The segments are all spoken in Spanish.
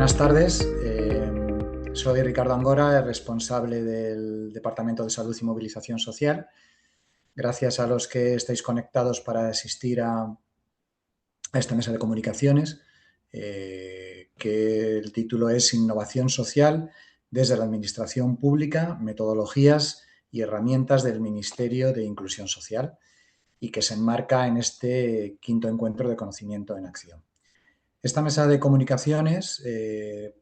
Buenas tardes. Soy Ricardo Angora, el responsable del Departamento de Salud y Movilización Social. Gracias a los que estáis conectados para asistir a esta mesa de comunicaciones, que el título es Innovación Social desde la Administración Pública, metodologías y herramientas del Ministerio de Inclusión Social, y que se enmarca en este quinto encuentro de conocimiento en acción. Esta mesa de comunicaciones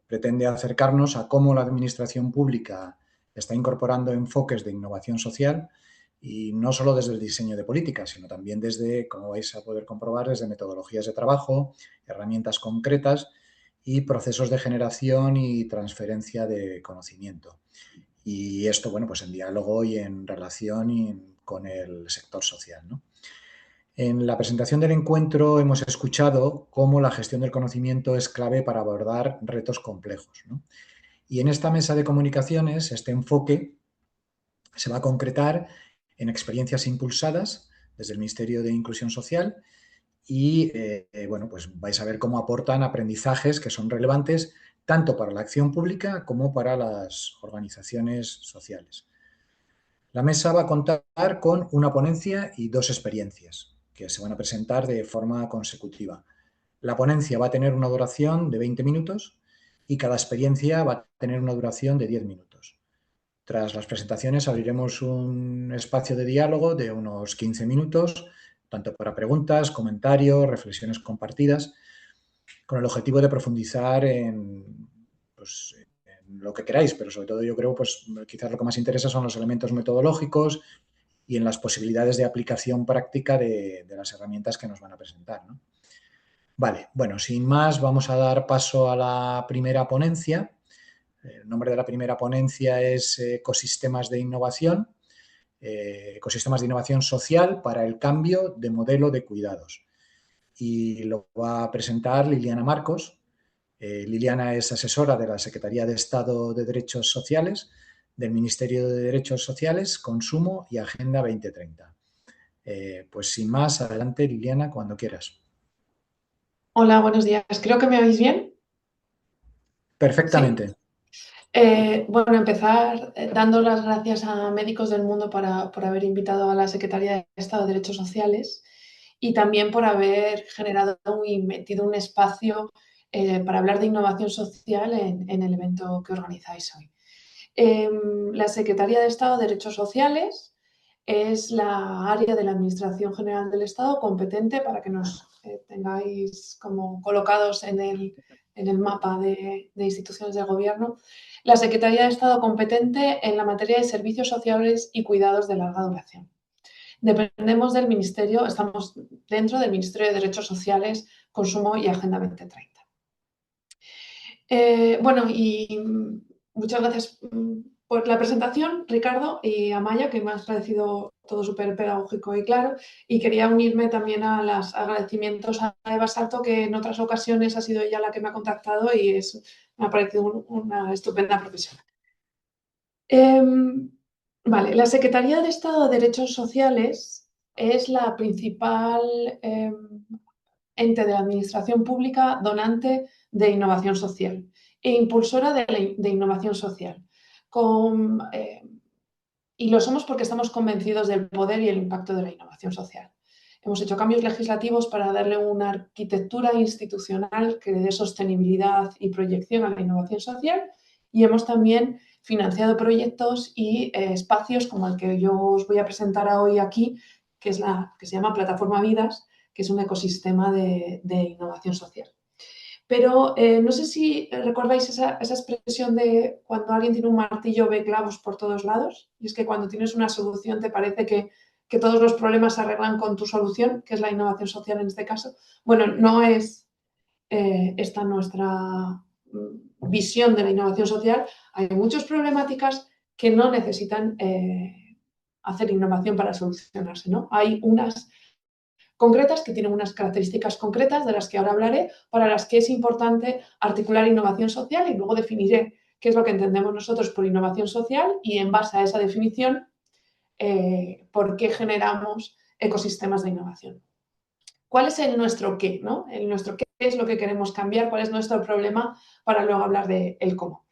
pretende acercarnos a cómo la administración pública está incorporando enfoques de innovación social, y no solo desde el diseño de políticas, sino también desde, como vais a poder comprobar, desde metodologías de trabajo, herramientas concretas y procesos de generación y transferencia de conocimiento. Y esto, bueno, pues en diálogo y en relación con el sector social, ¿no? En la presentación del encuentro hemos escuchado cómo la gestión del conocimiento es clave para abordar retos complejos, ¿no? Y en esta mesa de comunicaciones, este enfoque se va a concretar en experiencias impulsadas desde el Ministerio de Inclusión Social y, bueno, pues vais a ver cómo aportan aprendizajes que son relevantes tanto para la acción pública como para las organizaciones sociales. La mesa va a contar con una ponencia y dos experiencias que se van a presentar de forma consecutiva. La ponencia va a tener una duración de 20 minutos y cada experiencia va a tener una duración de 10 minutos. Tras las presentaciones abriremos un espacio de diálogo de unos 15 minutos, tanto para preguntas, comentarios, reflexiones compartidas, con el objetivo de profundizar pues, en lo que queráis, pero sobre todo yo creo, pues quizás lo que más interesa son los elementos metodológicos y en las posibilidades de aplicación práctica de las herramientas que nos van a presentar, ¿no? Vale, bueno, sin más, vamos a dar paso a la primera ponencia. El nombre de la primera ponencia es ecosistemas de innovación social para el cambio de modelo de cuidados. Y lo va a presentar Liliana Marcos. Liliana es asesora de la Secretaría de Estado de Derechos Sociales, del Ministerio de Derechos Sociales, Consumo y Agenda 2030. Pues sin más, adelante Liliana, cuando quieras. Hola, buenos días. Creo que me oís bien. Sí. Perfectamente. Bueno, empezar dando las gracias a Médicos del Mundo por haber invitado a la Secretaría de Estado de Derechos Sociales y también por haber generado y metido un espacio para hablar de innovación social en el evento que organizáis hoy. La Secretaría de Estado de Derechos Sociales es la área de la Administración General del Estado competente para que nos tengáis como colocados en el mapa de instituciones del Gobierno. La Secretaría de Estado competente en la materia de servicios sociales y cuidados de larga duración. Dependemos del Ministerio, estamos dentro del Ministerio de Derechos Sociales, Consumo y Agenda 2030. Bueno, y muchas gracias por la presentación, Ricardo, y a Maya, que me has parecido todo súper pedagógico y claro. Y quería unirme también a los agradecimientos a Eva Salto, que en otras ocasiones ha sido ella la que me ha contactado y me ha parecido una estupenda profesional. Vale, la Secretaría de Estado de Derechos Sociales es la principal ente de la Administración Pública donante de innovación social e impulsora de innovación social. Y lo somos porque estamos convencidos del poder y el impacto de la innovación social. Hemos hecho cambios legislativos para darle una arquitectura institucional que le dé sostenibilidad y proyección a la innovación social, y hemos también financiado proyectos y espacios como el que yo os voy a presentar hoy aquí, que se llama Plataforma Vidas, que es un ecosistema de innovación social. Pero no sé si recordáis esa expresión de cuando alguien tiene un martillo ve clavos por todos lados. Y es que cuando tienes una solución te parece que todos los problemas se arreglan con tu solución, que es la innovación social en este caso. Bueno, no es esta nuestra visión de la innovación social. Hay muchas problemáticas que no necesitan hacer innovación para solucionarse, ¿no? Hay unas concretas que tienen unas características concretas de las que ahora hablaré, para las que es importante articular innovación social, y luego definiré qué es lo que entendemos nosotros por innovación social y en base a esa definición por qué generamos ecosistemas de innovación. ¿Cuál es el nuestro qué, no? El nuestro qué es lo que queremos cambiar, cuál es nuestro problema, para luego hablar de el cómo.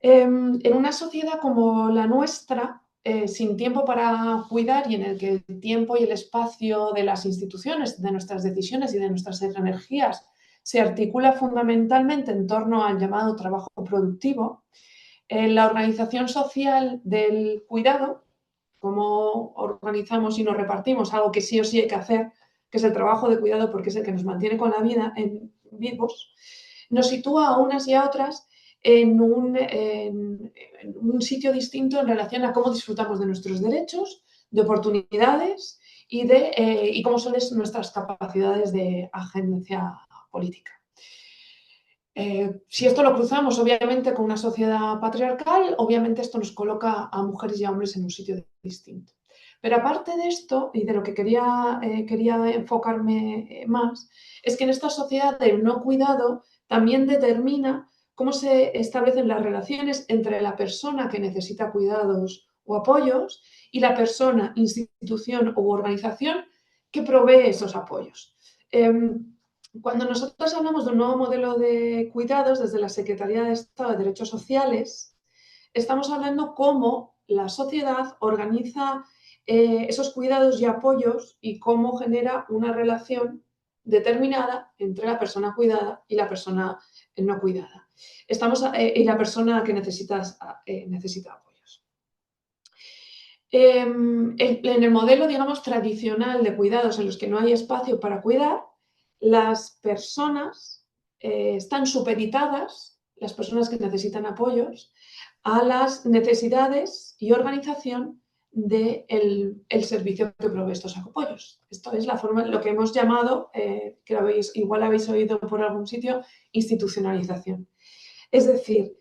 En una sociedad como la nuestra, sin tiempo para cuidar y en el que el tiempo y el espacio de las instituciones, de nuestras decisiones y de nuestras energías se articula fundamentalmente en torno al llamado trabajo productivo, la organización social del cuidado, cómo organizamos y nos repartimos, algo que sí o sí hay que hacer, que es el trabajo de cuidado porque es el que nos mantiene con la vida vivos, nos sitúa a unas y a otras en un sitio distinto en relación a cómo disfrutamos de nuestros derechos, de oportunidades y cómo son nuestras capacidades de agencia política. Si esto lo cruzamos, obviamente, con una sociedad patriarcal, obviamente esto nos coloca a mujeres y a hombres en un sitio distinto. Pero aparte de esto, y de lo que quería enfocarme más, es que en esta sociedad del no cuidado también determina cómo se establecen las relaciones entre la persona que necesita cuidados o apoyos y la persona, institución u organización que provee esos apoyos. Cuando nosotros hablamos de un nuevo modelo de cuidados desde la Secretaría de Estado de Derechos Sociales, estamos hablando cómo la sociedad organiza esos cuidados y apoyos y cómo genera una relación determinada entre la persona cuidada y la persona no cuidada. Y la persona que necesita apoyos. En el modelo, digamos, tradicional de cuidados en los que no hay espacio para cuidar, las personas están supeditadas, las personas que necesitan apoyos, a las necesidades y organización del servicio que provee estos apoyos. Esto es la forma, lo que hemos llamado, que igual habéis oído por algún sitio, institucionalización. Es decir,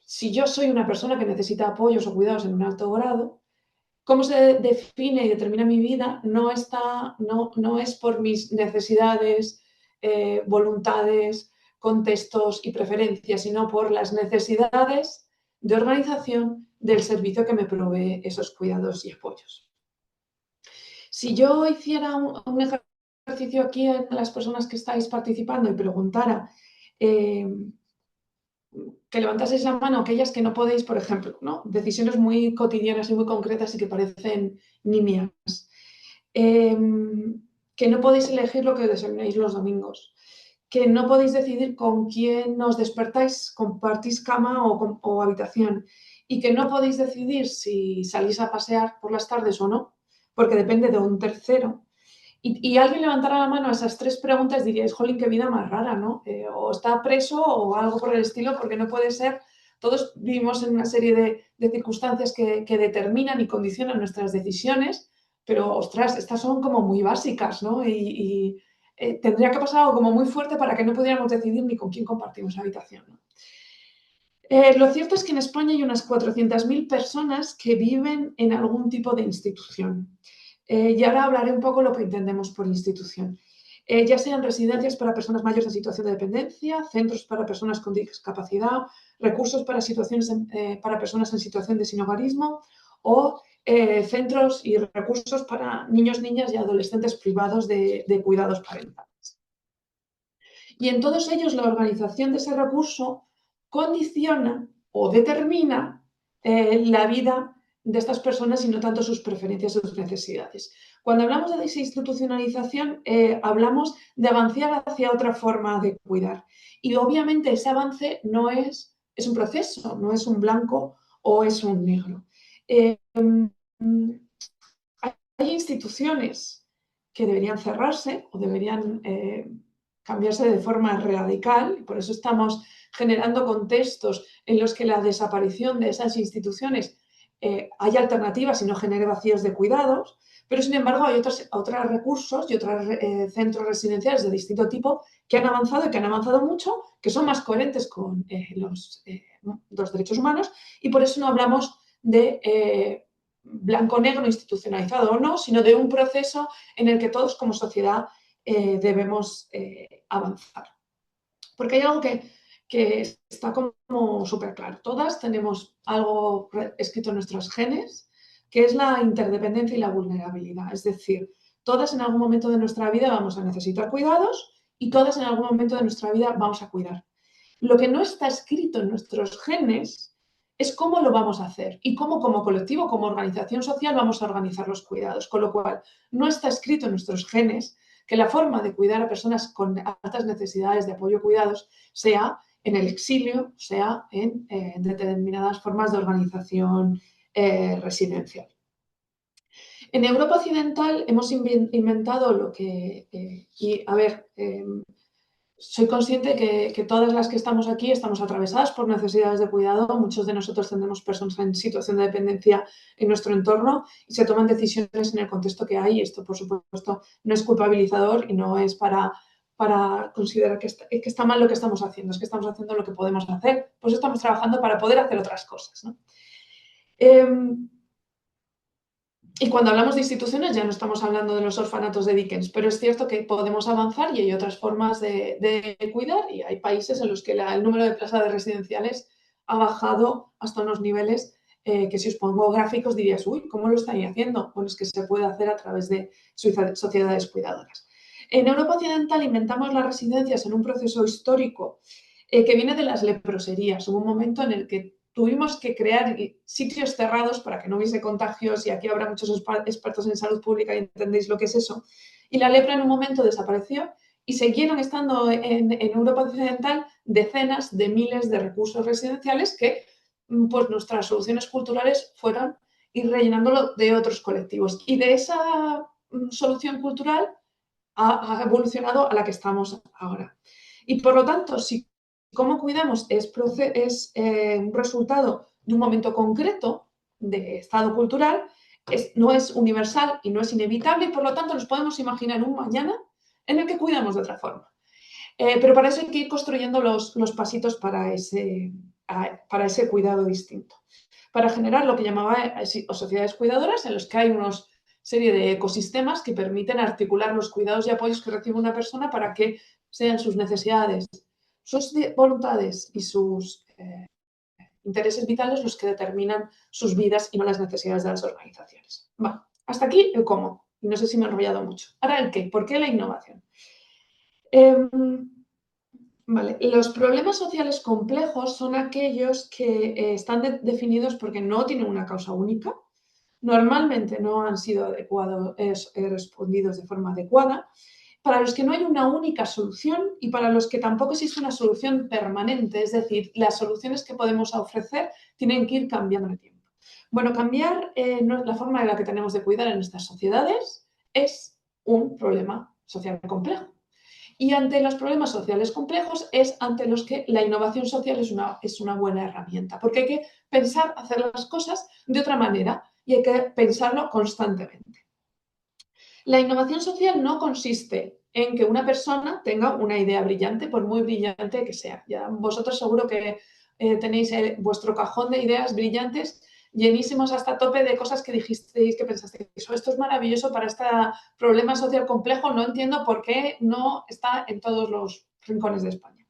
si yo soy una persona que necesita apoyos o cuidados en un alto grado, cómo se define y determina mi vida no es por mis necesidades, voluntades, contextos y preferencias, sino por las necesidades de organización del servicio que me provee esos cuidados y apoyos. Si yo hiciera un ejercicio aquí en las personas que estáis participando y preguntara que levantaseis la mano aquellas que no podéis, por ejemplo, ¿no? Decisiones muy cotidianas y muy concretas y que parecen nimias. Que no podéis elegir lo que desayunáis los domingos, que no podéis decidir con quién os despertáis, compartís cama o habitación, y que no podéis decidir si salís a pasear por las tardes o no, porque depende de un tercero. Y alguien levantara la mano a esas tres preguntas, diríais, jolín, qué vida más rara, ¿no? O está preso o algo por el estilo, porque no puede ser. Todos vivimos en una serie de circunstancias que determinan y condicionan nuestras decisiones, pero, ostras, estas son como muy básicas, ¿no? Tendría que pasar algo como muy fuerte para que no pudiéramos decidir ni con quién compartimos habitación, ¿no? Lo cierto es que en España hay unas 400.000 personas que viven en algún tipo de institución. Y ahora hablaré un poco lo que entendemos por institución. Ya sean residencias para personas mayores en situación de dependencia, centros para personas con discapacidad, recursos para para personas en situación de sinhogarismo o centros y recursos para niños, niñas y adolescentes privados de cuidados parentales. Y en todos ellos la organización de ese recurso condiciona o determina la vida de estas personas y no tanto sus preferencias o sus necesidades. Cuando hablamos de desinstitucionalización, hablamos de avanzar hacia otra forma de cuidar. Y obviamente ese avance no es un proceso, no es un blanco o es un negro. Hay instituciones que deberían cerrarse o deberían cambiarse de forma radical, y por eso estamos generando contextos en los que la desaparición de esas instituciones hay alternativas y no genere vacíos de cuidados, pero sin embargo hay otros recursos y otros centros residenciales de distinto tipo que han avanzado y que han avanzado mucho, que son más coherentes con los derechos humanos, y por eso no hablamos de blanco-negro institucionalizado o no, sino de un proceso en el que todos como sociedad debemos avanzar. Porque hay algo que está como súper claro. Todas tenemos algo escrito en nuestros genes, que es la interdependencia y la vulnerabilidad. Es decir, Todas en algún momento de nuestra vida vamos a necesitar cuidados y todas en algún momento de nuestra vida vamos a cuidar. Lo que no está escrito en nuestros genes es cómo lo vamos a hacer y cómo como colectivo, como organización social vamos a organizar los cuidados. Con lo cual, no está escrito en nuestros genes que la forma de cuidar a personas con altas necesidades de apoyo y cuidados sea en el exilio, sea en determinadas formas de organización residencial. En Europa Occidental hemos inventado lo que... soy consciente que todas las que estamos aquí estamos atravesadas por necesidades de cuidado. Muchos de nosotros tendremos personas en situación de dependencia en nuestro entorno y se toman decisiones en el contexto que hay. Esto, por supuesto, no es culpabilizador y no es para considerar que está mal lo que estamos haciendo. Es que estamos haciendo lo que podemos hacer. Pues estamos trabajando para poder hacer otras cosas, ¿no? Y cuando hablamos de instituciones ya no estamos hablando de los orfanatos de Dickens, pero es cierto que podemos avanzar y hay otras formas de cuidar y hay países en los que el número de plazas residenciales ha bajado hasta unos niveles que si os pongo gráficos dirías, uy, ¿cómo lo estáis haciendo? Bueno, es que se puede hacer a través de sociedades cuidadoras. En Europa Occidental inventamos las residencias en un proceso histórico que viene de las leproserías. Hubo un momento en el que tuvimos que crear sitios cerrados para que no hubiese contagios y aquí habrá muchos expertos en salud pública y entendéis lo que es eso. Y la lepra en un momento desapareció y siguieron estando en Europa Occidental decenas de miles de recursos residenciales que pues nuestras soluciones culturales fueron ir rellenándolo de otros colectivos. Y de esa solución cultural ha evolucionado a la que estamos ahora. Y por lo tanto, si cómo cuidamos es un resultado de un momento concreto de estado cultural, no es universal y no es inevitable y por lo tanto nos podemos imaginar un mañana en el que cuidamos de otra forma. Pero para eso hay que ir construyendo los pasitos para ese cuidado distinto. Para generar lo que llamaba sociedades cuidadoras en los que hay una serie de ecosistemas que permiten articular los cuidados y apoyos que recibe una persona para que sean sus necesidades, sus voluntades y sus intereses vitales los que determinan sus vidas y no las necesidades de las organizaciones. Vale, hasta aquí el cómo. Y no sé si me he enrollado mucho. Ahora el qué. ¿Por qué la innovación? Vale. Los problemas sociales complejos son aquellos que están definidos porque no tienen una causa única. Normalmente no han sido respondidos de forma adecuada, para los que no hay una única solución y para los que tampoco existe una solución permanente, es decir, las soluciones que podemos ofrecer tienen que ir cambiando en el tiempo. Bueno, cambiar la forma en la que tenemos de cuidar en nuestras sociedades es un problema social complejo. Y ante los problemas sociales complejos es ante los que la innovación social es una buena herramienta, porque hay que pensar hacer las cosas de otra manera y hay que pensarlo constantemente. La innovación social no consiste en que una persona tenga una idea brillante, por muy brillante que sea. Ya vosotros seguro que tenéis vuestro cajón de ideas brillantes llenísimos hasta tope de cosas que dijisteis, que pensasteis, esto es maravilloso para este problema social complejo, no entiendo por qué no está en todos los rincones de España.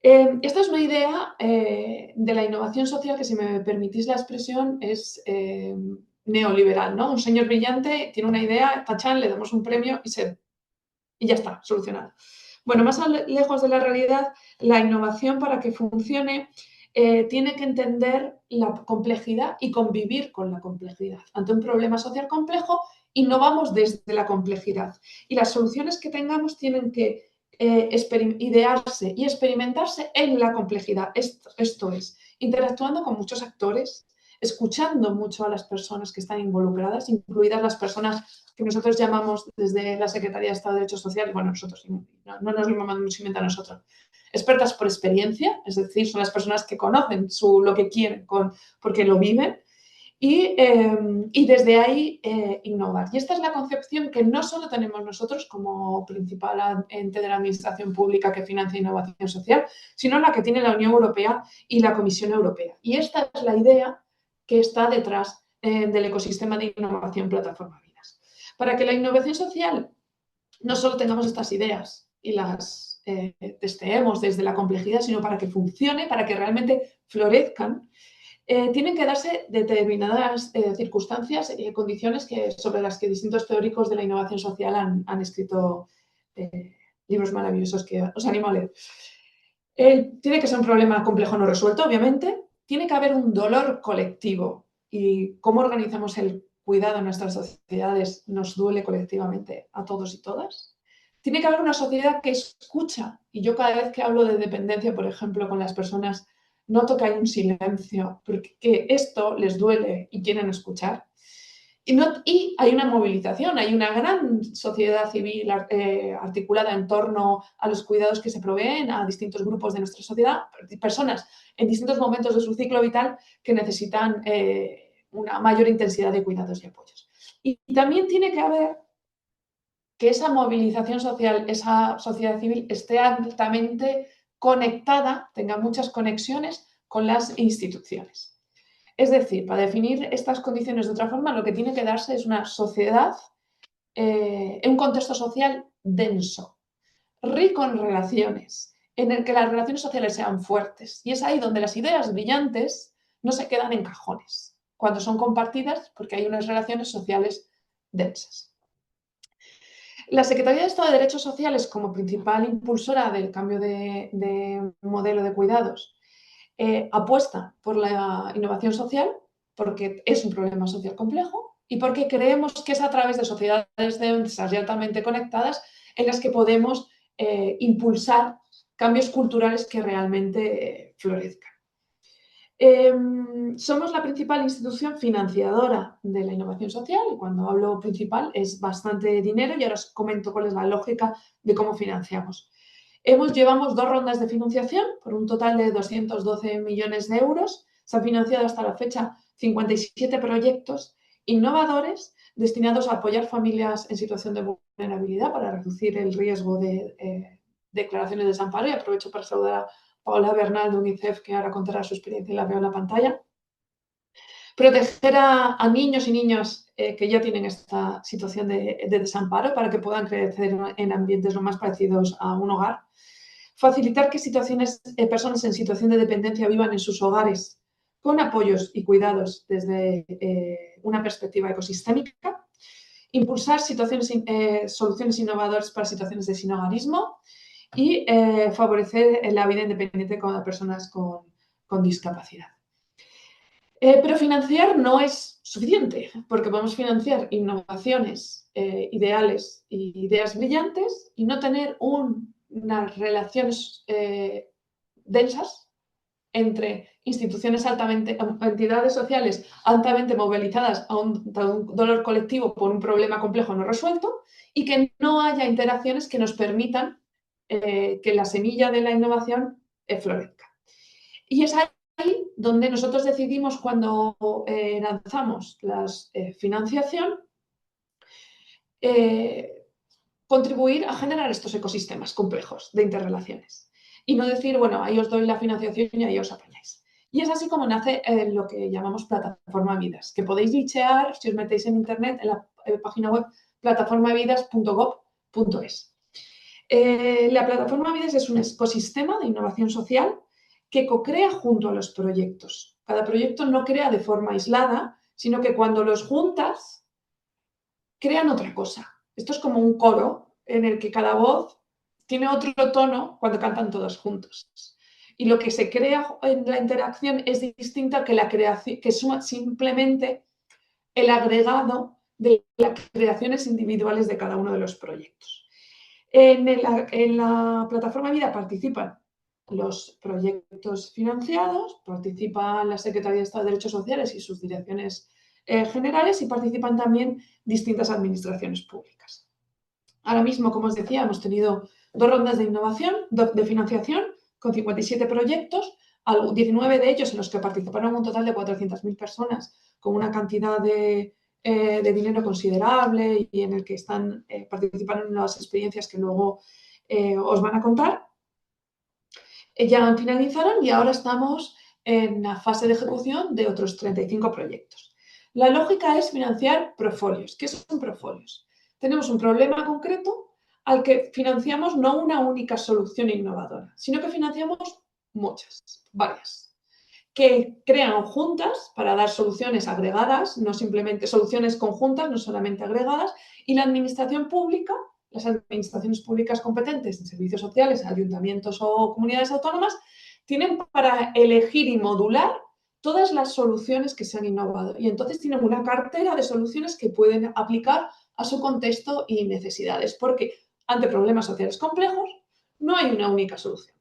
Esta es una idea de la innovación social que, si me permitís la expresión, es neoliberal, ¿no? Un señor brillante tiene una idea, tachan, le damos un premio y ya está, solucionado. Bueno, más lejos de la realidad, la innovación para que funcione tiene que entender la complejidad y convivir con la complejidad. Ante un problema social complejo, innovamos desde la complejidad y las soluciones que tengamos tienen que idearse y experimentarse en la complejidad. Esto es, interactuando con muchos actores, escuchando mucho a las personas que están involucradas, incluidas las personas que nosotros llamamos desde la Secretaría de Estado de Derechos Sociales, bueno, nosotros no nos lo mandamos a nosotros, expertas por experiencia, es decir, son las personas que conocen lo que quieren porque lo viven, y desde ahí innovar. Y esta es la concepción que no solo tenemos nosotros como principal ente de la administración pública que financia innovación social, sino la que tiene la Unión Europea y la Comisión Europea. Y esta es la idea que está detrás del ecosistema de innovación Plataforma Vidas. Para que la innovación social no solo tengamos estas ideas y las testeemos desde la complejidad, sino para que funcione, para que realmente florezcan, tienen que darse determinadas circunstancias y condiciones sobre las que distintos teóricos de la innovación social han escrito libros maravillosos que os animo a leer. Tiene que ser un problema complejo no resuelto, obviamente. Tiene que haber un dolor colectivo y cómo organizamos el cuidado en nuestras sociedades nos duele colectivamente a todos y todas. Tiene que haber una sociedad que escucha, y yo cada vez que hablo de dependencia, por ejemplo, con las personas, noto que hay un silencio, porque esto les duele y quieren escuchar. Y hay una movilización, hay una gran sociedad civil articulada en torno a los cuidados que se proveen a distintos grupos de nuestra sociedad, personas en distintos momentos de su ciclo vital que necesitan una mayor intensidad de cuidados y apoyos. Y también tiene que haber que esa movilización social, esa sociedad civil esté altamente conectada, tenga muchas conexiones con las instituciones. Es decir, para definir estas condiciones de otra forma, lo que tiene que darse es una sociedad en un contexto social denso, rico en relaciones, en el que las relaciones sociales sean fuertes. Y es ahí donde las ideas brillantes no se quedan en cajones, cuando son compartidas porque hay unas relaciones sociales densas. La Secretaría de Estado de Derechos Sociales, como principal impulsora del cambio de modelo de cuidados, apuesta por la innovación social porque es un problema social complejo y porque creemos que es a través de sociedades densas y altamente conectadas en las que podemos impulsar cambios culturales que realmente florezcan. Somos la principal institución financiadora de la innovación social y cuando hablo principal es bastante dinero y ahora os comento cuál es la lógica de cómo financiamos. Llevamos 2 rondas de financiación por un total de 212 millones de euros. Se han financiado hasta la fecha 57 proyectos innovadores destinados a apoyar familias en situación de vulnerabilidad para reducir el riesgo de declaraciones de desamparo. Y aprovecho para saludar a Paola Bernal de UNICEF, que ahora contará su experiencia y la veo en la pantalla. Proteger a niños y niñas que ya tienen esta situación de desamparo para que puedan crecer en ambientes lo más parecidos a un hogar. Facilitar que personas en situación de dependencia vivan en sus hogares con apoyos y cuidados desde una perspectiva ecosistémica. Impulsar soluciones innovadoras para situaciones de sinhogarismo y favorecer la vida independiente con personas con discapacidad. Pero financiar no es suficiente, porque podemos financiar innovaciones ideales e ideas brillantes y no tener unas relaciones densas entre entidades sociales altamente movilizadas a un dolor colectivo por un problema complejo no resuelto y que no haya interacciones que nos permitan que la semilla de la innovación florezca. Y es ahí donde nosotros decidimos cuando lanzamos la financiación contribuir a generar estos ecosistemas complejos de interrelaciones y no decir, bueno, ahí os doy la financiación y ahí os apañáis. Y es así como nace lo que llamamos Plataforma Vidas, que podéis bichear si os metéis en internet en la página web plataformavidas.gov.es. La Plataforma Vidas es un ecosistema de innovación social que co-crea junto a los proyectos. Cada proyecto no crea de forma aislada, sino que cuando los juntas, crean otra cosa. Esto es como un coro en el que cada voz tiene otro tono cuando cantan todos juntos. Y lo que se crea en la interacción es distinto que la creación, que es simplemente el agregado de las creaciones individuales de cada uno de los proyectos. En la Plataforma Vida participan los proyectos financiados, participan la Secretaría de Estado de Derechos Sociales y sus direcciones generales y participan también distintas administraciones públicas. Ahora mismo, como os decía, hemos tenido 2 rondas de innovación, de financiación, con 57 proyectos, 19 de ellos en los que participaron un total de 400.000 personas, con una cantidad de dinero considerable y en el que participaron en las experiencias que luego os van a contar. Ya finalizaron y ahora estamos en la fase de ejecución de otros 35 proyectos. La lógica es financiar profolios. ¿Qué son profolios? Tenemos un problema concreto al que financiamos no una única solución innovadora, sino que financiamos varias, que crean juntas para dar soluciones agregadas, no simplemente soluciones conjuntas, no solamente agregadas, y la administración pública, las administraciones públicas competentes en servicios sociales, ayuntamientos o comunidades autónomas, tienen para elegir y modular todas las soluciones que se han innovado. Y entonces tienen una cartera de soluciones que pueden aplicar a su contexto y necesidades, porque ante problemas sociales complejos no hay una única solución.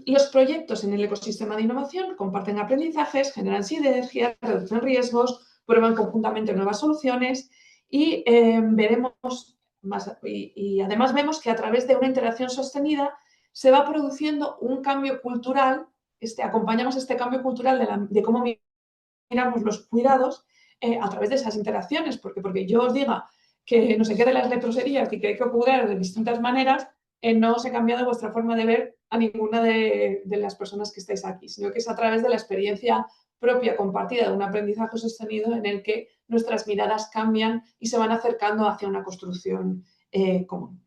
Los proyectos en el ecosistema de innovación comparten aprendizajes, generan sinergias, reducen riesgos, prueban conjuntamente nuevas soluciones y veremos más, y además vemos que a través de una interacción sostenida se va produciendo un cambio cultural, acompañamos este cambio cultural de cómo miramos los cuidados a través de esas interacciones, porque yo os diga que no sé qué de las leproserías y que hay que cuidar de distintas maneras, no os he cambiado vuestra forma de ver a ninguna de las personas que estáis aquí, sino que es a través de la experiencia propia compartida de un aprendizaje sostenido en el que nuestras miradas cambian y se van acercando hacia una construcción común.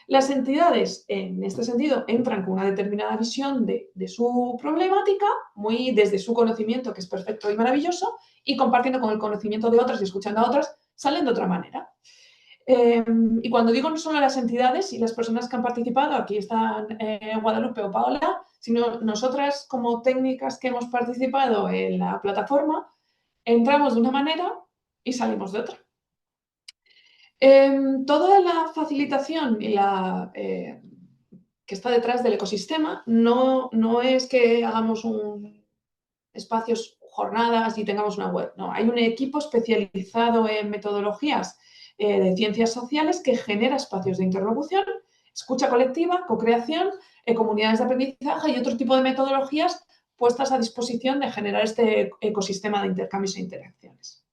Las entidades, en este sentido, entran con una determinada visión de su problemática, muy desde su conocimiento, que es perfecto y maravilloso, y compartiendo con el conocimiento de otras y escuchando a otras, salen de otra manera. Y cuando digo no solo las entidades y las personas que han participado, aquí están Guadalupe o Paola, sino nosotras como técnicas que hemos participado en la plataforma, entramos de una manera y salimos de otra. Toda la facilitación y que está detrás del ecosistema no es que hagamos espacios, jornadas y tengamos una web. No, hay un equipo especializado en metodologías de ciencias sociales que genera espacios de interlocución, escucha colectiva, co-creación, comunidades de aprendizaje y otro tipo de metodologías puestas a disposición de generar este ecosistema de intercambios e interacciones.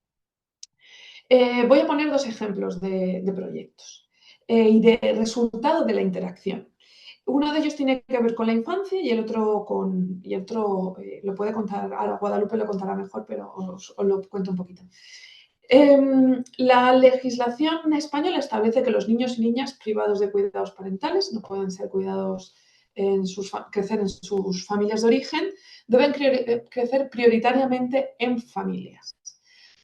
Voy a poner dos ejemplos de proyectos y de resultado de la interacción. Uno de ellos tiene que ver con la infancia y el otro lo puede contar, ahora Guadalupe lo contará mejor, pero os lo cuento un poquito. La legislación española establece que los niños y niñas privados de cuidados parentales no pueden ser cuidados crecer en sus familias de origen, deben crecer prioritariamente en familias.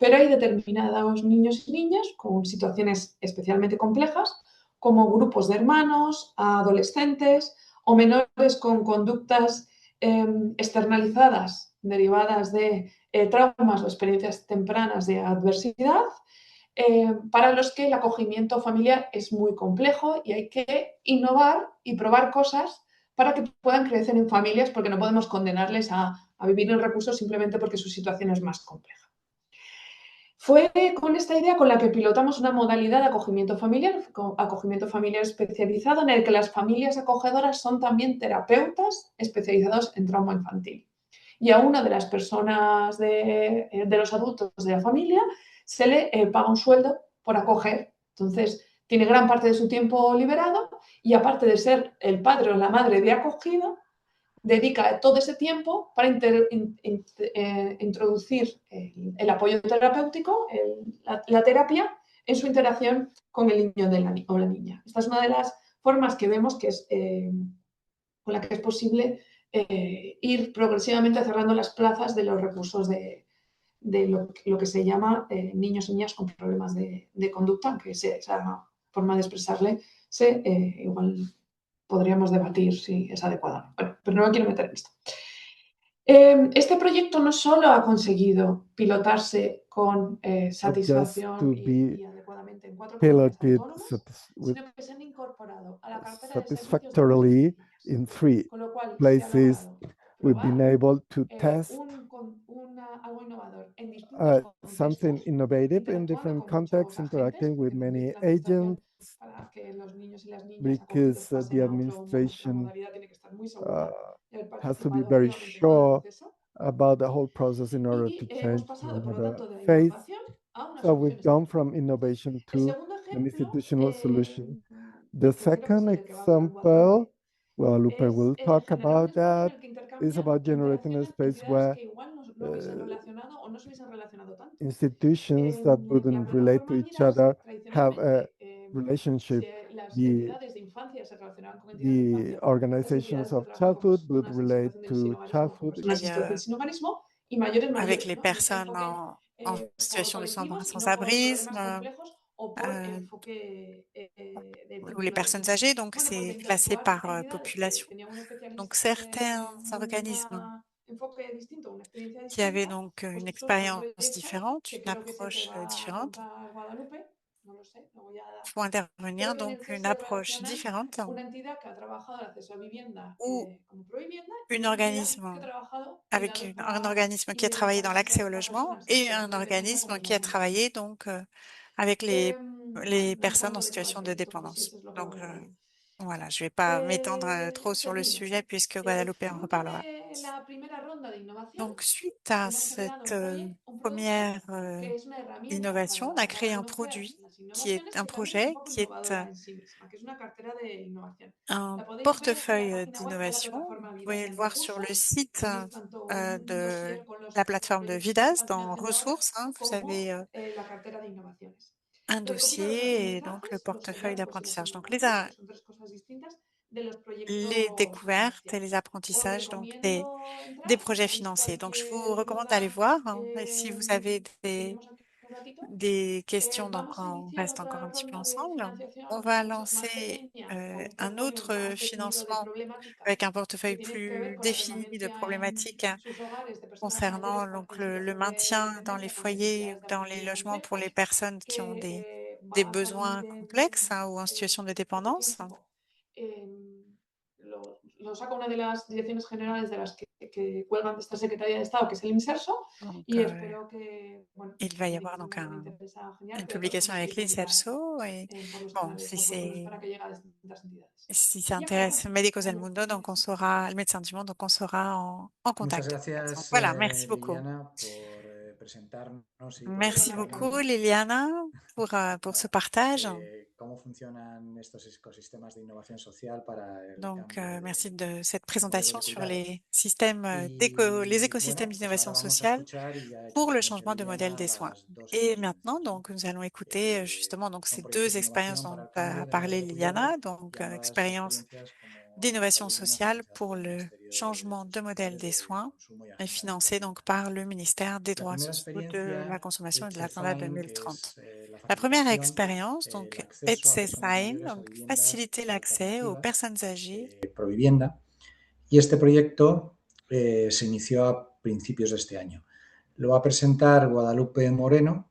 Pero hay determinados niños y niñas con situaciones especialmente complejas, como grupos de hermanos, adolescentes o menores con conductas externalizadas derivadas de traumas o experiencias tempranas de adversidad, para los que el acogimiento familiar es muy complejo y hay que innovar y probar cosas para que puedan crecer en familias, porque no podemos condenarles a vivir en recursos simplemente porque su situación es más compleja. Fue con esta idea con la que pilotamos una modalidad de acogimiento familiar especializado en el que las familias acogedoras son también terapeutas especializados en trauma infantil. Y a una de las personas de los adultos de la familia se le paga un sueldo por acoger. Entonces, tiene gran parte de su tiempo liberado y aparte de ser el padre o la madre de acogido, dedica todo ese tiempo para introducir el apoyo terapéutico, la terapia, en su interacción con el niño o la niña. Esta es una de las formas que vemos que es, con la que es posible ir progresivamente cerrando las plazas de los recursos de lo que se llama niños y niñas con problemas de conducta, aunque esa forma de expresarle igual podríamos debatir si es adecuada. Bueno, pero no me quiero meter en esto. Este proyecto no solo ha conseguido pilotarse con satisfacción y adecuadamente en 4 comunidades autónomas, sino que se han incorporado a la cartera de servicios de in 3 con lo cual places. We've been able to test algo innovador en distintos something innovative in different contexts, interacting with many agents, para que los niños y las niñas because the la administration modalidad tiene que estar muy segura de haber has to be participado very activamente en todo el sure proceso. about the whole process in order to Y hemos change to pasado, por lo another tanto, de la phase. innovación a una So we've solución gone from establecida. innovation El to segundo an ejemplo, institutional solution. que The creo que es second del que va a hablar example, Guadalupe, Guadalupe will talk generar un about espacio en that, el que is intercambian about generating a interacciones space entidades where que igual no hubiesen relacionado o no se hubiesen relacionado tanto. institutions that La wouldn't relate to plataforma each Miras other have a tradicionalmente relationship. las The entidades de the organizations of childhood would relate to childhood. Avec les personnes en situation de sans-abrisme ou les personnes âgées, donc c'est classé par population. Donc certains organismes qui avaient donc une expérience différente, une approche différente, font intervenir donc une approche différente ou un organisme avec un organisme qui a travaillé dans l'accès au logement et un organisme qui a travaillé donc avec les personnes en situation de dépendance. Donc voilà, je ne vais pas m'étendre trop sur le sujet puisque Guadalupe en reparlera. Donc suite à cette première innovation, on a créé un produit qui est un projet qui est un portefeuille d'innovation. Vous pouvez le voir sur le site de la plateforme de Vidas dans ressources. Vous avez un dossier et donc le portefeuille d'apprentissage. Donc les découvertes et les apprentissages donc des projets financés. Donc je vous recommande d'aller voir. Et si vous avez des questions, donc on reste encore un petit peu ensemble. On va lancer un autre financement avec un portefeuille plus défini de problématiques concernant donc le maintien dans les foyers ou dans les logements pour les personnes qui ont des besoins complexes ou en situation de dépendance. Lo saca una de las direcciones generales de las que cuelgan de esta Secretaría de Estado, que es el INSERSO, donc, y espero que, bueno, il va y avoir donc une publication avec l'INSERSO et bon, si ça intéresse Médicos del Mundo, donc on sera, le médecin du monde, donc on sera en contact. Muchas gracias, voilà, merci beaucoup. Liliana, por presentarnos y por Merci beaucoup, Liliana, pour ce partage. Cómo funcionan estos ecosistemas de innovación social para el donc, cambio merci de cette présentation sur les systèmes, les écosystèmes d'innovation sociale pour le changement de modèle des soins. Et maintenant, donc, nous allons écouter justement donc ces deux expériences dont a parlé Liliana, donc expérience d'innovation sociale pour le changement de modèle des soins et financée donc par le ministère des Droits sociaux, de la consommation et de l'agenda 2030. La première expérience, donc ETSESAIN, donc faciliter l'accès aux personnes âgées. Provivienda. Y este proyecto se inició a principios de este año. Lo va a presentar Guadalupe Moreno.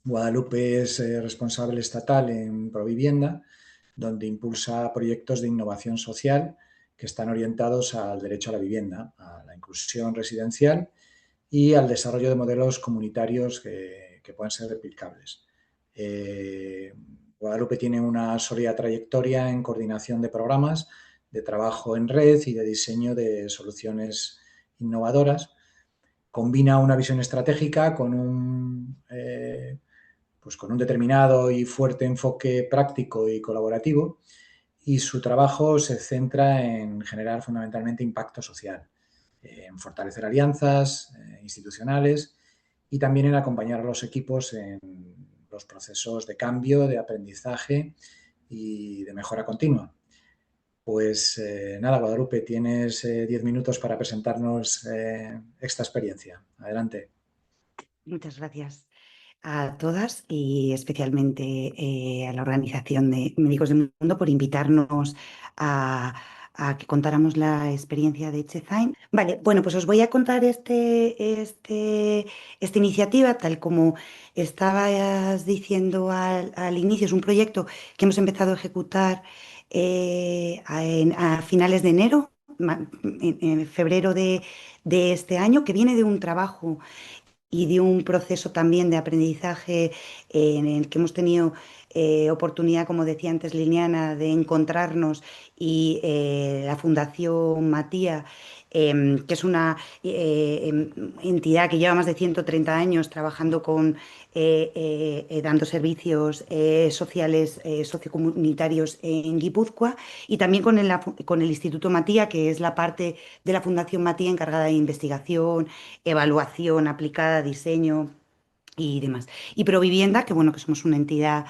Guadalupe es responsable estatal en Provivienda, donde impulsa proyectos de innovación social que están orientados al derecho a la vivienda, a la inclusión residencial y al desarrollo de modelos comunitarios que puedan ser replicables. Guadalupe tiene una sólida trayectoria en coordinación de programas, de trabajo en red y de diseño de soluciones innovadoras. Combina una visión estratégica con un determinado y fuerte enfoque práctico y colaborativo, y su trabajo se centra en generar fundamentalmente impacto social, en fortalecer alianzas institucionales y también en acompañar a los equipos en los procesos de cambio, de aprendizaje y de mejora continua. Pues nada, Guadalupe, tienes 10 minutos para presentarnos esta experiencia. Adelante. Muchas gracias a todas y especialmente a la Organización de Médicos del Mundo por invitarnos a que contáramos la experiencia de ETSESAIN. Vale, bueno, pues os voy a contar esta iniciativa, tal como estabas diciendo al inicio. Es un proyecto que hemos empezado a ejecutar a finales de enero, en febrero de este año, que viene de un trabajo y de un proceso también de aprendizaje en el que hemos tenido oportunidad, como decía antes Liliana, de encontrarnos, y la Fundación Matía, que es una entidad que lleva más de 130 años trabajando dando servicios sociales, sociocomunitarios en Guipúzcoa, y también con el Instituto Matía, que es la parte de la Fundación Matía encargada de investigación, evaluación aplicada, diseño y demás. Y Provivienda, que bueno, que somos una entidad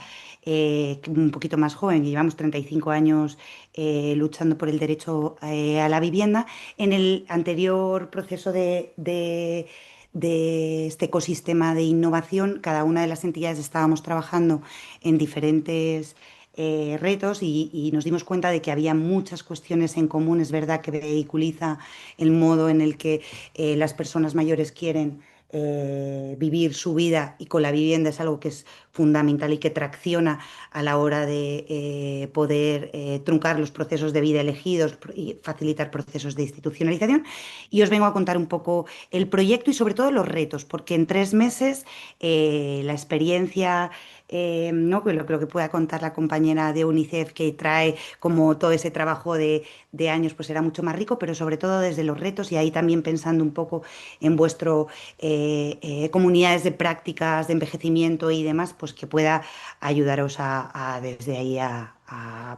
un poquito más joven, que llevamos 35 años luchando por el derecho a la vivienda. En el anterior proceso de este ecosistema de innovación, cada una de las entidades estábamos trabajando en diferentes retos y nos dimos cuenta de que había muchas cuestiones en común. Es verdad que vehiculiza el modo en el que las personas mayores quieren vivir su vida, y con la vivienda es algo que es fundamental y que tracciona a la hora de poder truncar los procesos de vida elegidos y facilitar procesos de institucionalización. Y os vengo a contar un poco el proyecto y sobre todo los retos, porque en 3 meses la experiencia, ¿no? Que lo que pueda contar la compañera de UNICEF, que trae como todo ese trabajo de años, pues será mucho más rico, pero sobre todo desde los retos, y ahí también pensando un poco en vuestro comunidades de prácticas de envejecimiento y demás, pues que pueda ayudaros desde ahí a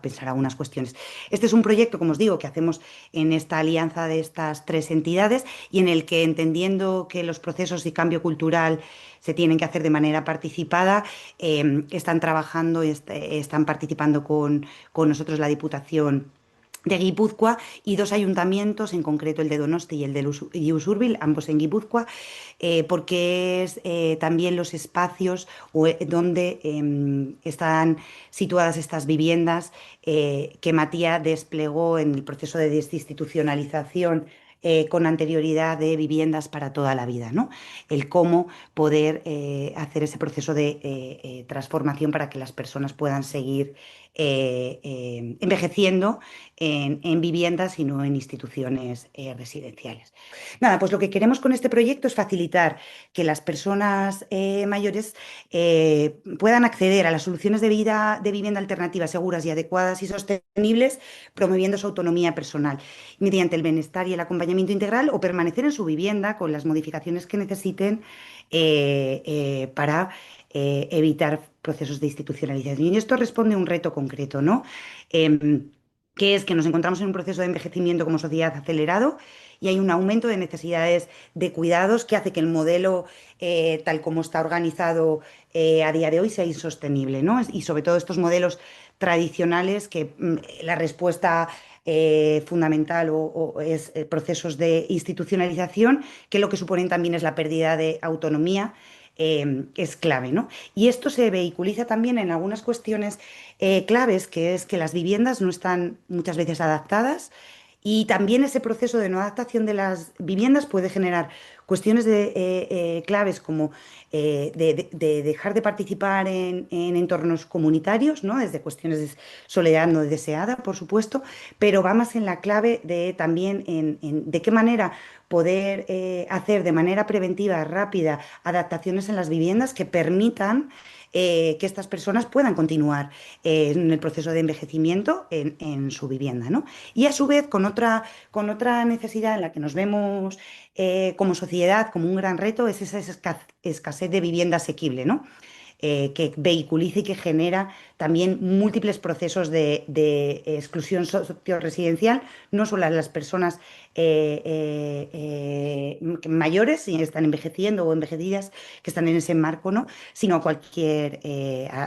pensar algunas cuestiones. Este es un proyecto, como os digo, que hacemos en esta alianza de estas 3 entidades, y en el que, entendiendo que los procesos de cambio cultural se tienen que hacer de manera participada, están trabajando y están participando con nosotros la Diputación de Guipúzcoa y 2 ayuntamientos, en concreto el de Donosti y el de Usurbil, ambos en Guipúzcoa, porque es también los espacios donde están situadas estas viviendas que Matías desplegó en el proceso de desinstitucionalización con anterioridad de viviendas para toda la vida, ¿no? El cómo poder hacer ese proceso de transformación para que las personas puedan seguir envejeciendo en viviendas y no en instituciones residenciales. Nada, pues lo que queremos con este proyecto es facilitar que las personas mayores puedan acceder a las soluciones de vivienda alternativas, seguras y adecuadas y sostenibles, promoviendo su autonomía personal mediante el bienestar y el acompañamiento integral, o permanecer en su vivienda con las modificaciones que necesiten para evitar procesos de institucionalización. Y esto responde a un reto concreto, ¿no? Que es que nos encontramos en un proceso de envejecimiento como sociedad acelerado, y hay un aumento de necesidades de cuidados que hace que el modelo tal como está organizado a día de hoy sea insostenible, ¿no? Y sobre todo estos modelos tradicionales que la respuesta fundamental o es procesos de institucionalización, que lo que suponen también es la pérdida de autonomía, es clave, ¿no? Y esto se vehiculiza también en algunas cuestiones claves, que es que las viviendas no están muchas veces adaptadas, y también ese proceso de no adaptación de las viviendas puede generar cuestiones claves, como de dejar de participar en entornos comunitarios, ¿no? Desde cuestiones de soledad no deseada, por supuesto, pero va más en la clave de también de qué manera poder hacer de manera preventiva, rápida, adaptaciones en las viviendas que permitan que estas personas puedan continuar en el proceso de envejecimiento en su vivienda, ¿no? Y a su vez, con otra necesidad en la que nos vemos como sociedad como un gran reto, es esa escasez de vivienda asequible, ¿no? Que vehiculiza y que genera también múltiples procesos de exclusión socio-residencial, no solo a las personas mayores, si están envejeciendo o envejecidas, que están en ese marco, ¿no? Sino a cualquier,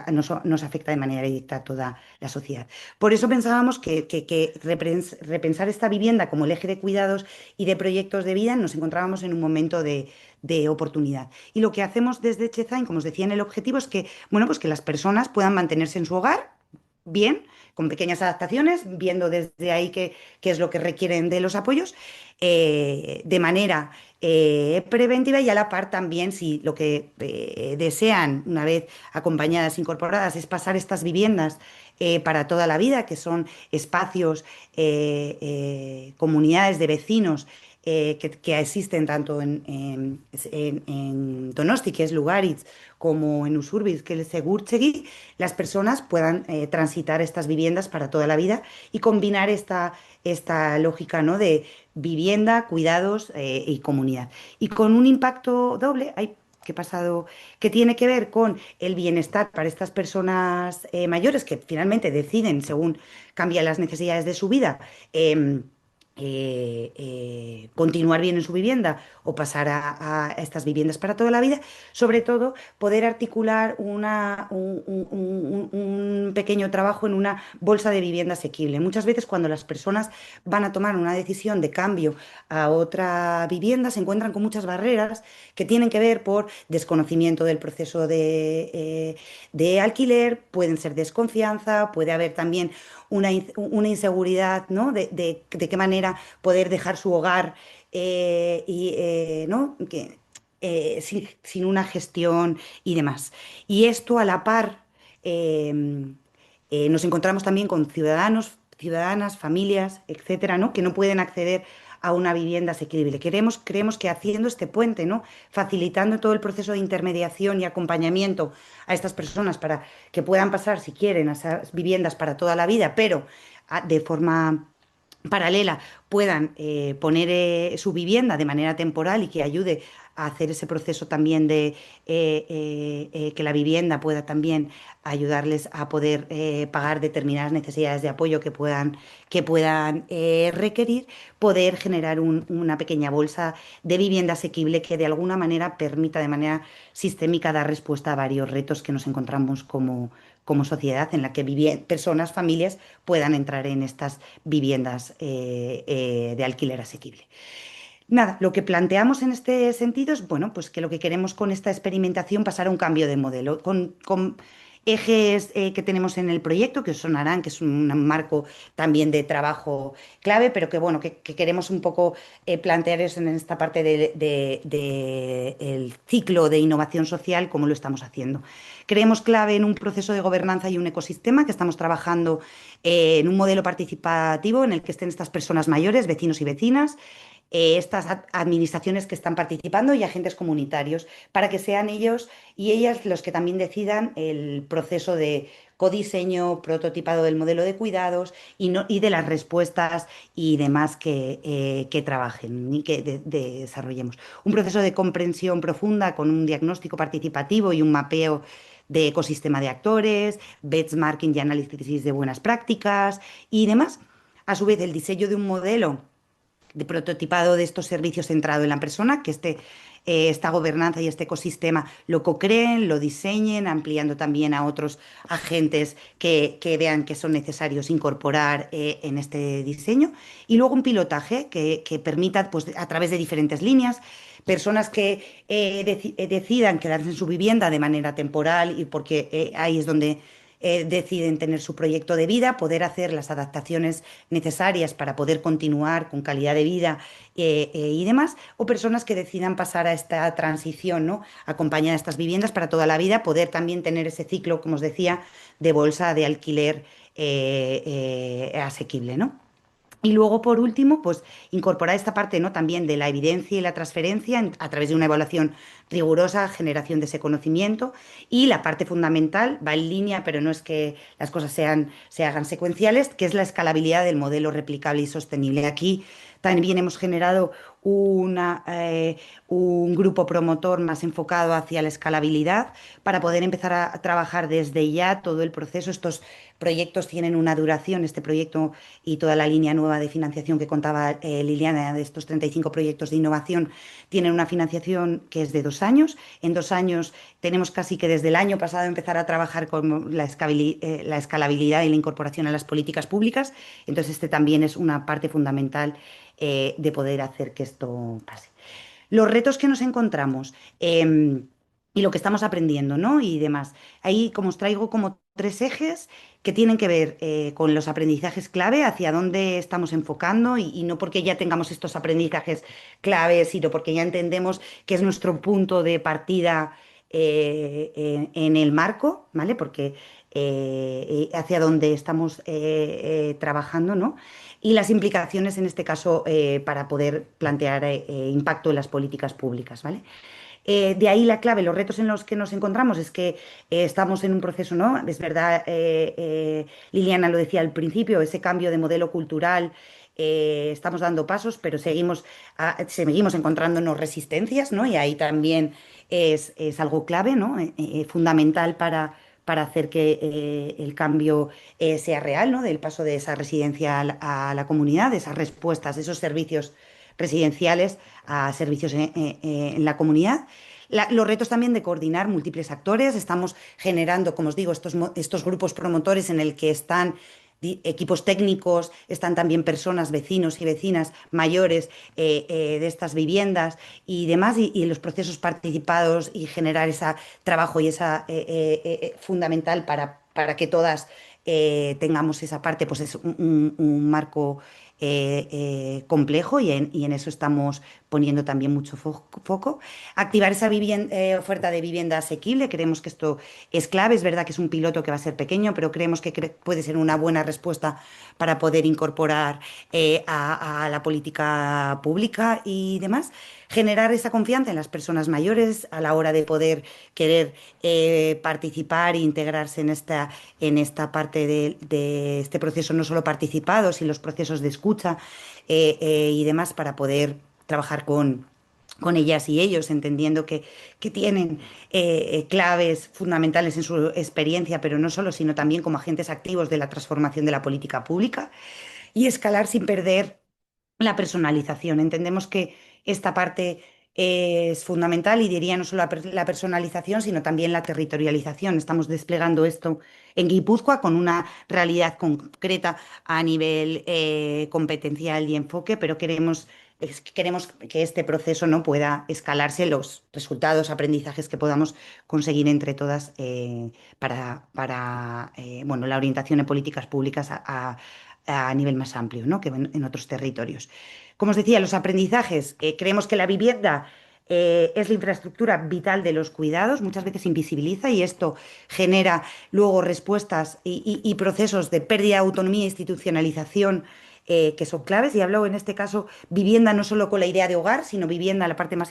nos afecta de manera directa a toda la sociedad. Por eso pensábamos que repensar esta vivienda como el eje de cuidados y de proyectos de vida, nos encontrábamos en un momento de oportunidad. Y lo que hacemos desde Chezain, como os decía en el objetivo, es que, bueno, pues que las personas puedan mantenerse en su hogar bien, con pequeñas adaptaciones, viendo desde ahí qué es lo que requieren de los apoyos, de manera preventiva, y a la par también, si lo que desean, una vez acompañadas, incorporadas, es pasar estas viviendas para toda la vida, que son espacios, comunidades de vecinos, que existen tanto en Donosti, que es Lugaritz, como en Usurbil, que es Egurtxegi, las personas puedan transitar estas viviendas para toda la vida y combinar esta lógica, ¿no? De vivienda, cuidados y comunidad. Y con un impacto doble, que tiene que ver con el bienestar para estas personas mayores, que finalmente deciden, según cambian las necesidades de su vida, continuar bien en su vivienda o pasar a estas viviendas para toda la vida, sobre todo poder articular un pequeño trabajo en una bolsa de vivienda asequible. Muchas veces cuando las personas van a tomar una decisión de cambio a otra vivienda se encuentran con muchas barreras que tienen que ver por desconocimiento del proceso de alquiler, pueden ser desconfianza, puede haber también una inseguridad, ¿no? De qué manera poder dejar su hogar ¿no? Sin una gestión y demás. Y esto a la par nos encontramos también con ciudadanos, ciudadanas, familias, etcétera, ¿no? Que no pueden acceder a una vivienda asequible. Creemos que haciendo este puente, ¿no? Facilitando todo el proceso de intermediación y acompañamiento a estas personas para que puedan pasar, si quieren, a esas viviendas para toda la vida, pero de forma paralela puedan poner su vivienda de manera temporal y que ayude a hacer ese proceso también de que la vivienda pueda también ayudarles a poder pagar determinadas necesidades de apoyo que puedan requerir, poder generar una pequeña bolsa de vivienda asequible que de alguna manera permita de manera sistémica dar respuesta a varios retos que nos encontramos como sociedad en la que personas, familias puedan entrar en estas viviendas de alquiler asequible. Nada, lo que planteamos en este sentido es, bueno, pues que lo que queremos con esta experimentación pasar a un cambio de modelo, con ejes que tenemos en el proyecto, que os sonarán, que es un marco también de trabajo clave, pero que bueno, que queremos un poco plantear eso en esta parte del ciclo de innovación social, como lo estamos haciendo. Creemos clave en un proceso de gobernanza y un ecosistema que estamos trabajando en un modelo participativo en el que estén estas personas mayores, vecinos y vecinas, estas administraciones que están participando y agentes comunitarios, para que sean ellos y ellas los que también decidan el proceso de codiseño, prototipado del modelo de cuidados y de las respuestas y demás que trabajen y que desarrollemos. Un proceso de comprensión profunda con un diagnóstico participativo y un mapeo de ecosistema de actores, benchmarking y análisis de buenas prácticas y demás. A su vez, el diseño de un modelo de prototipado de estos servicios centrado en la persona, que esta gobernanza y este ecosistema lo co-creen, lo diseñen, ampliando también a otros agentes que vean que son necesarios incorporar en este diseño. Y luego un pilotaje que permita, pues, a través de diferentes líneas, personas que decidan quedarse en su vivienda de manera temporal y porque ahí es donde deciden tener su proyecto de vida, poder hacer las adaptaciones necesarias para poder continuar con calidad de vida y demás, o personas que decidan pasar a esta transición, ¿no? Acompañar a estas viviendas para toda la vida, poder también tener ese ciclo, como os decía, de bolsa de alquiler asequible, ¿no? Y luego, por último, pues incorporar esta parte, ¿no? También de la evidencia y la transferencia a través de una evaluación rigurosa, generación de ese conocimiento. Y la parte fundamental va en línea, pero no es que las cosas se hagan secuenciales, que es la escalabilidad del modelo replicable y sostenible. Aquí también hemos generado un grupo promotor más enfocado hacia la escalabilidad para poder empezar a trabajar desde ya todo el proceso. Estos proyectos tienen una duración, este proyecto y toda la línea nueva de financiación que contaba Liliana, de estos 35 proyectos de innovación, tienen una financiación que es de 2 años. En 2 años tenemos casi que desde el año pasado empezar a trabajar con la escalabilidad y la incorporación a las políticas públicas. Entonces, este también es una parte fundamental de poder hacer que esto pase. Los retos que nos encontramos y lo que estamos aprendiendo, ¿no? Y demás. Ahí, como os traigo como 3 ejes que tienen que ver con los aprendizajes clave, hacia dónde estamos enfocando y no porque ya tengamos estos aprendizajes clave, sino porque ya entendemos que es nuestro punto de partida en el marco, ¿vale? Porque hacia dónde estamos trabajando, ¿no? Y las implicaciones en este caso para poder plantear impacto en las políticas públicas, ¿vale? De ahí la clave, los retos en los que nos encontramos es que estamos en un proceso, ¿no? Es verdad, Liliana lo decía al principio, ese cambio de modelo cultural, estamos dando pasos, pero seguimos encontrándonos resistencias, ¿no? Y ahí también es algo clave, ¿no? Fundamental para para hacer que el cambio sea real, ¿no? Del paso de esa residencia a la comunidad, de esas respuestas, de esos servicios residenciales a servicios en la comunidad. Los retos también de coordinar múltiples actores. Estamos generando, como os digo, estos grupos promotores en el que están equipos técnicos, están también personas, vecinos y vecinas mayores de estas viviendas y demás, y los procesos participados y generar ese trabajo y esa fundamental para que todas tengamos esa parte, pues es un marco complejo y en eso estamos poniendo también mucho foco. Activar esa oferta de vivienda asequible, creemos que esto es clave, es verdad que es un piloto que va a ser pequeño, pero creemos que puede ser una buena respuesta para poder incorporar a la política pública y demás. Generar esa confianza en las personas mayores a la hora de poder querer participar e integrarse en esta parte de este proceso, no solo participado, sino los procesos de escucha y demás para poder trabajar con ellas y ellos, entendiendo que tienen claves fundamentales en su experiencia, pero no solo, sino también como agentes activos de la transformación de la política pública y escalar sin perder la personalización. Entendemos que esta parte es fundamental y diría no solo la personalización, sino también la territorialización. Estamos desplegando esto en Guipúzcoa con una realidad concreta a nivel competencial y enfoque, pero queremos que este proceso no pueda escalarse los resultados, aprendizajes que podamos conseguir entre todas para bueno, la orientación de políticas públicas a nivel más amplio, ¿no? Que en otros territorios. Como os decía, los aprendizajes, creemos que la vivienda es la infraestructura vital de los cuidados, muchas veces invisibiliza y esto genera luego respuestas y procesos de pérdida de autonomía e institucionalización que son claves. Y hablo en este caso vivienda no solo con la idea de hogar, sino vivienda la parte más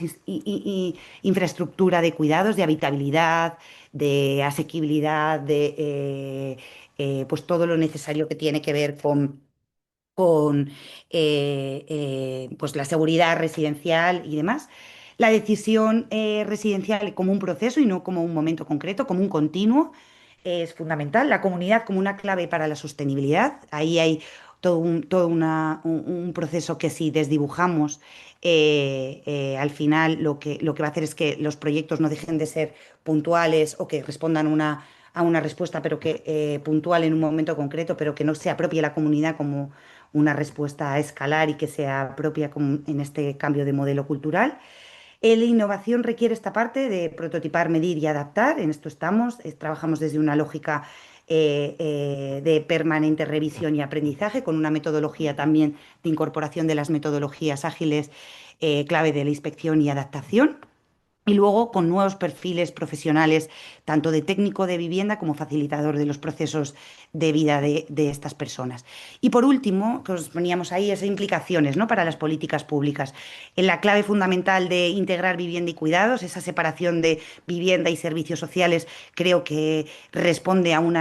infraestructura de cuidados, de habitabilidad, de asequibilidad, de pues todo lo necesario que tiene que ver con pues la seguridad residencial y demás. La decisión residencial como un proceso y no como un momento concreto, como un continuo, es fundamental. La comunidad como una clave para la sostenibilidad. Ahí hay todo un proceso que si desdibujamos, al final lo que va a hacer es que los proyectos no dejen de ser puntuales o que respondan a una respuesta, pero que puntual en un momento concreto, pero que no se apropie la comunidad como una respuesta a escalar y que sea propia en este cambio de modelo cultural. La innovación requiere esta parte de prototipar, medir y adaptar. En esto estamos. Trabajamos desde una lógica de permanente revisión y aprendizaje, con una metodología también de incorporación de las metodologías ágiles, clave de la inspección y adaptación. Y luego con nuevos perfiles profesionales, tanto de técnico de vivienda como facilitador de los procesos de vida de estas personas. Y por último, que os poníamos ahí, esas implicaciones, ¿no? Para las políticas públicas. En la clave fundamental de integrar vivienda y cuidados, esa separación de vivienda y servicios sociales, creo que responde a un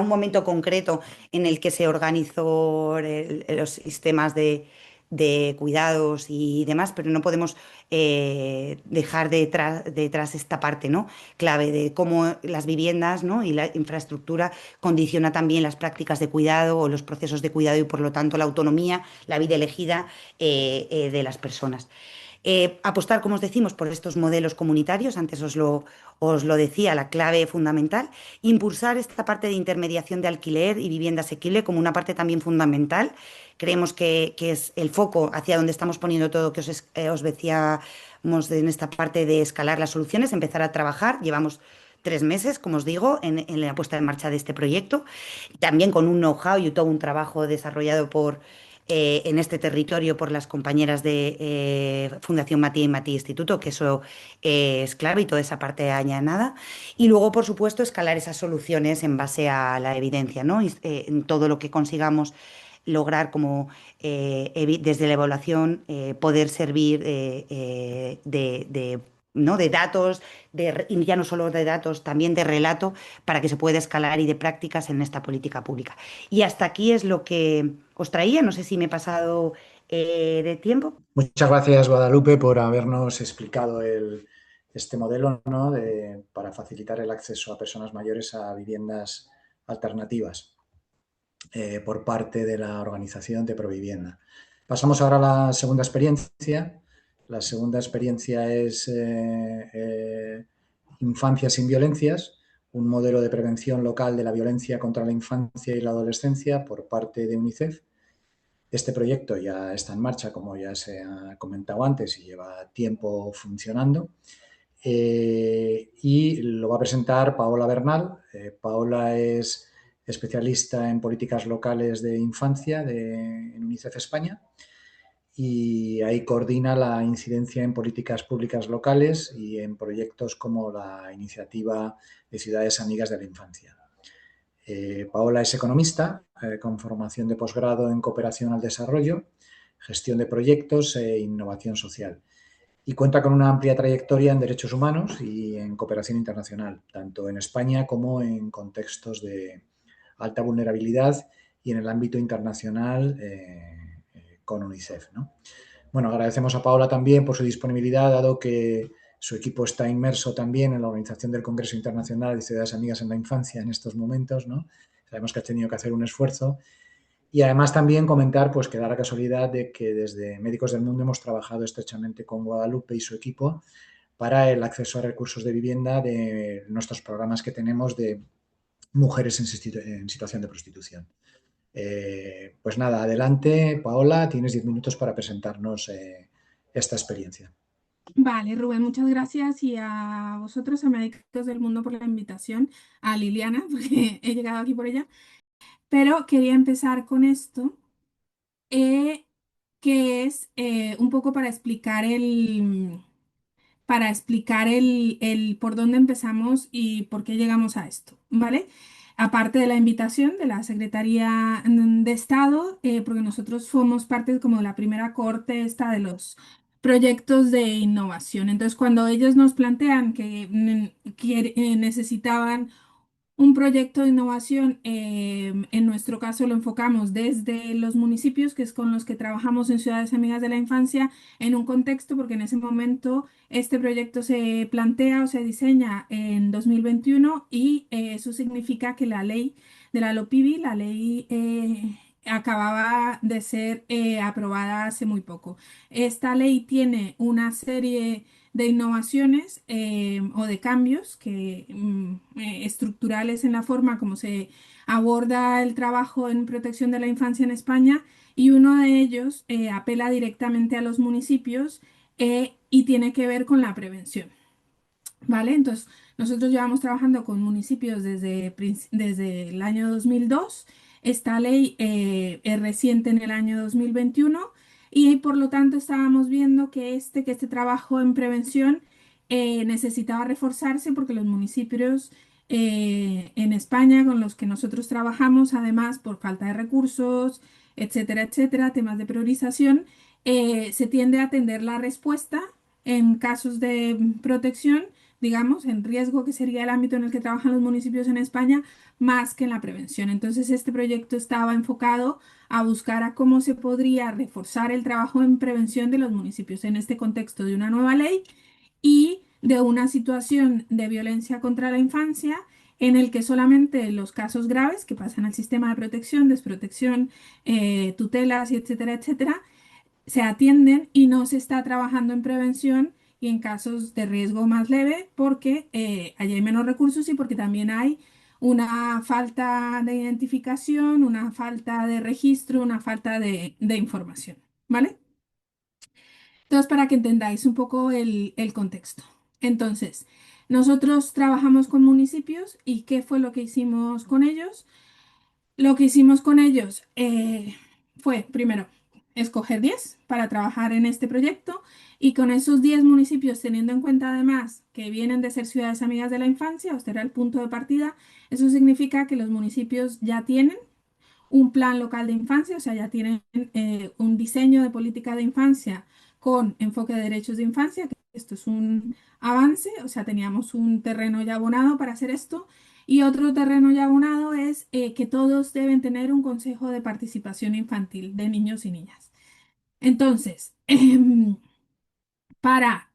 momento concreto en el que se organizó los sistemas de cuidados y demás, pero no podemos dejar detrás esta parte, ¿no? Clave de cómo las viviendas, ¿no? Y la infraestructura condiciona también las prácticas de cuidado o los procesos de cuidado y por lo tanto la autonomía, la vida elegida de las personas. Apostar, como os decimos, por estos modelos comunitarios, antes os lo decía, la clave fundamental, impulsar esta parte de intermediación de alquiler y vivienda asequible como una parte también fundamental. Creemos que es el foco hacia donde estamos poniendo todo, que os decíamos en esta parte de escalar las soluciones, empezar a trabajar. Llevamos 3 meses, como os digo, en la puesta en marcha de este proyecto, también con un know-how y todo un trabajo desarrollado en este territorio por las compañeras de Fundación Matí y Matí Instituto, que eso es clave y toda esa parte añadida. Y luego, por supuesto, escalar esas soluciones en base a la evidencia, ¿no? En todo lo que consigamos lograr como desde la evaluación poder servir ¿no? de datos, y ya no solo de datos, también de relato, para que se pueda escalar y de prácticas en esta política pública. Y hasta aquí es lo que os traía. No sé si me he pasado de tiempo. Muchas gracias, Guadalupe, por habernos explicado este modelo, ¿no?, para facilitar el acceso a personas mayores a viviendas alternativas por parte de la organización de Provivienda. Pasamos ahora a la segunda experiencia. La segunda experiencia es Infancia sin violencias, un modelo de prevención local de la violencia contra la infancia y la adolescencia por parte de UNICEF. Este proyecto ya está en marcha, como ya se ha comentado antes, y lleva tiempo funcionando. Y lo va a presentar Paola Bernal. Paola es especialista en políticas locales de infancia en UNICEF España, y ahí coordina la incidencia en políticas públicas locales y en proyectos como la iniciativa de Ciudades Amigas de la Infancia. Paola es economista con formación de posgrado en cooperación al desarrollo, gestión de proyectos e innovación social, y cuenta con una amplia trayectoria en derechos humanos y en cooperación internacional, tanto en España como en contextos de alta vulnerabilidad y en el ámbito internacional con UNICEF, ¿no? Bueno, agradecemos a Paola también por su disponibilidad, dado que su equipo está inmerso también en la organización del Congreso Internacional de Ciudades Amigas en la Infancia en estos momentos, ¿no? Sabemos que ha tenido que hacer un esfuerzo. Y además también comentar pues, que da la casualidad de que desde Médicos del Mundo hemos trabajado estrechamente con Guadalupe y su equipo para el acceso a recursos de vivienda de nuestros programas que tenemos de mujeres en situación de prostitución. Pues nada, adelante, Paola, tienes 10 minutos para presentarnos esta experiencia. Vale, Rubén, muchas gracias y a vosotros, a Médicos del Mundo, por la invitación, a Liliana, porque he llegado aquí por ella, pero quería empezar con esto, que es un poco para explicar el por dónde empezamos y por qué llegamos a esto, ¿vale? Aparte de la invitación de la Secretaría de Estado, porque nosotros formamos parte como de la primera cohorte esta de los proyectos de innovación. Entonces, cuando ellos nos plantean que necesitaban un proyecto de innovación, en nuestro caso lo enfocamos desde los municipios, que es con los que trabajamos en Ciudades Amigas de la Infancia, en un contexto, porque en ese momento este proyecto se plantea o se diseña en 2021 y eso significa que la ley de la LOPIBI, la ley acababa de ser aprobada hace muy poco. Esta ley tiene una serie de innovaciones o de cambios estructurales en la forma como se aborda el trabajo en protección de la infancia en España, y uno de ellos apela directamente a los municipios y tiene que ver con la prevención. ¿Vale? Entonces, nosotros llevamos trabajando con municipios desde el año 2002. Esta ley es reciente, en el año 2021, y por lo tanto estábamos viendo que este trabajo en prevención necesitaba reforzarse, porque los municipios en España con los que nosotros trabajamos, además por falta de recursos, etcétera, etcétera, temas de priorización, se tiende a atender la respuesta en casos de protección, digamos, en riesgo, que sería el ámbito en el que trabajan los municipios en España, más que en la prevención. Entonces, este proyecto estaba enfocado a buscar a cómo se podría reforzar el trabajo en prevención de los municipios en este contexto de una nueva ley y de una situación de violencia contra la infancia, en el que solamente los casos graves que pasan al sistema de protección, desprotección, tutelas, y etcétera, etcétera, se atienden, y no se está trabajando en prevención y en casos de riesgo más leve, porque allí hay menos recursos y porque también hay una falta de identificación, una falta de registro, una falta de información, ¿vale? Entonces, para que entendáis un poco el contexto. Entonces, nosotros trabajamos con municipios, ¿y qué fue lo que hicimos con ellos? Lo que hicimos con ellos fue, primero, escoger 10 para trabajar en este proyecto, y con esos 10 municipios, teniendo en cuenta además que vienen de ser ciudades amigas de la infancia, este era el punto de partida. Eso significa que los municipios ya tienen un plan local de infancia, o sea, ya tienen un diseño de política de infancia con enfoque de derechos de infancia, que esto es un avance, o sea, teníamos un terreno ya abonado para hacer esto. Y otro terreno ya abonado es que todos deben tener un consejo de participación infantil de niños y niñas. Entonces, para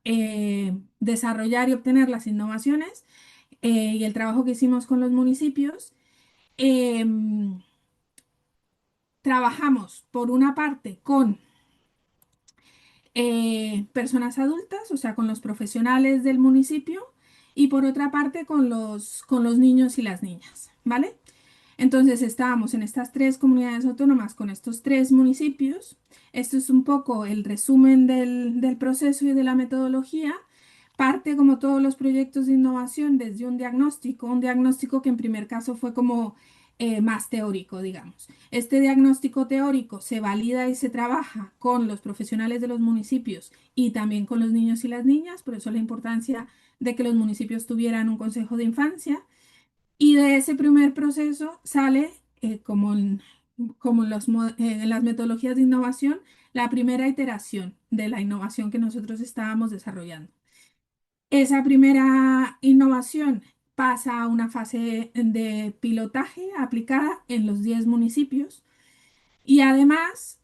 desarrollar y obtener las innovaciones y el trabajo que hicimos con los municipios. Trabajamos por una parte con personas adultas, o sea, con los profesionales del municipio, y por otra parte con los niños y las niñas, ¿vale? Entonces estábamos en estas tres comunidades autónomas con estos tres municipios. Esto es un poco el resumen del proceso y de la metodología. Parte, como todos los proyectos de innovación, desde un diagnóstico que en primer caso fue como más teórico, digamos. Este diagnóstico teórico se valida y se trabaja con los profesionales de los municipios y también con los niños y las niñas, por eso la importancia de que los municipios tuvieran un consejo de infancia. Y de ese primer proceso sale, en las metodologías de innovación, la primera iteración de la innovación que nosotros estábamos desarrollando. Esa primera innovación pasa a una fase de pilotaje aplicada en los 10 municipios y además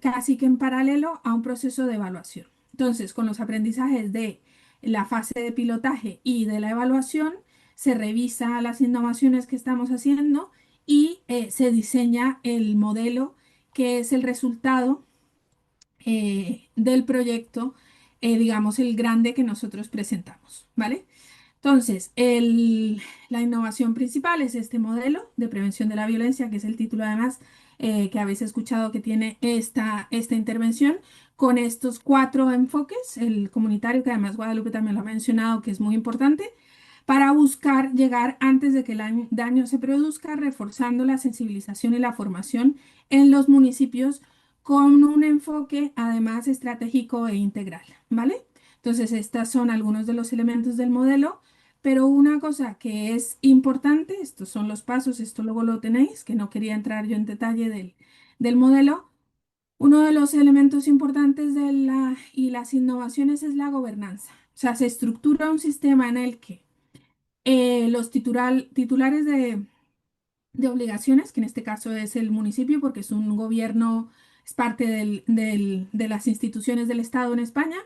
casi que en paralelo a un proceso de evaluación. Entonces, con los aprendizajes de la fase de pilotaje y de la evaluación, se revisa las innovaciones que estamos haciendo y se diseña el modelo que es el resultado del proyecto, digamos, el grande que nosotros presentamos, ¿vale? Entonces, la innovación principal es este modelo de prevención de la violencia, que es el título además que habéis escuchado que tiene esta intervención, con estos 4 enfoques, el comunitario, que además Guadalupe también lo ha mencionado, que es muy importante, para buscar llegar antes de que el daño se produzca, reforzando la sensibilización y la formación en los municipios con un enfoque además estratégico e integral, ¿vale? Entonces, estos son algunos de los elementos del modelo, pero una cosa que es importante, estos son los pasos, esto luego lo tenéis, que no quería entrar yo en detalle del modelo. Uno de los elementos importantes y las innovaciones es la gobernanza. O sea, se estructura un sistema en el que los titulares de obligaciones, que en este caso es el municipio, porque es un gobierno, es parte de las instituciones del Estado en España,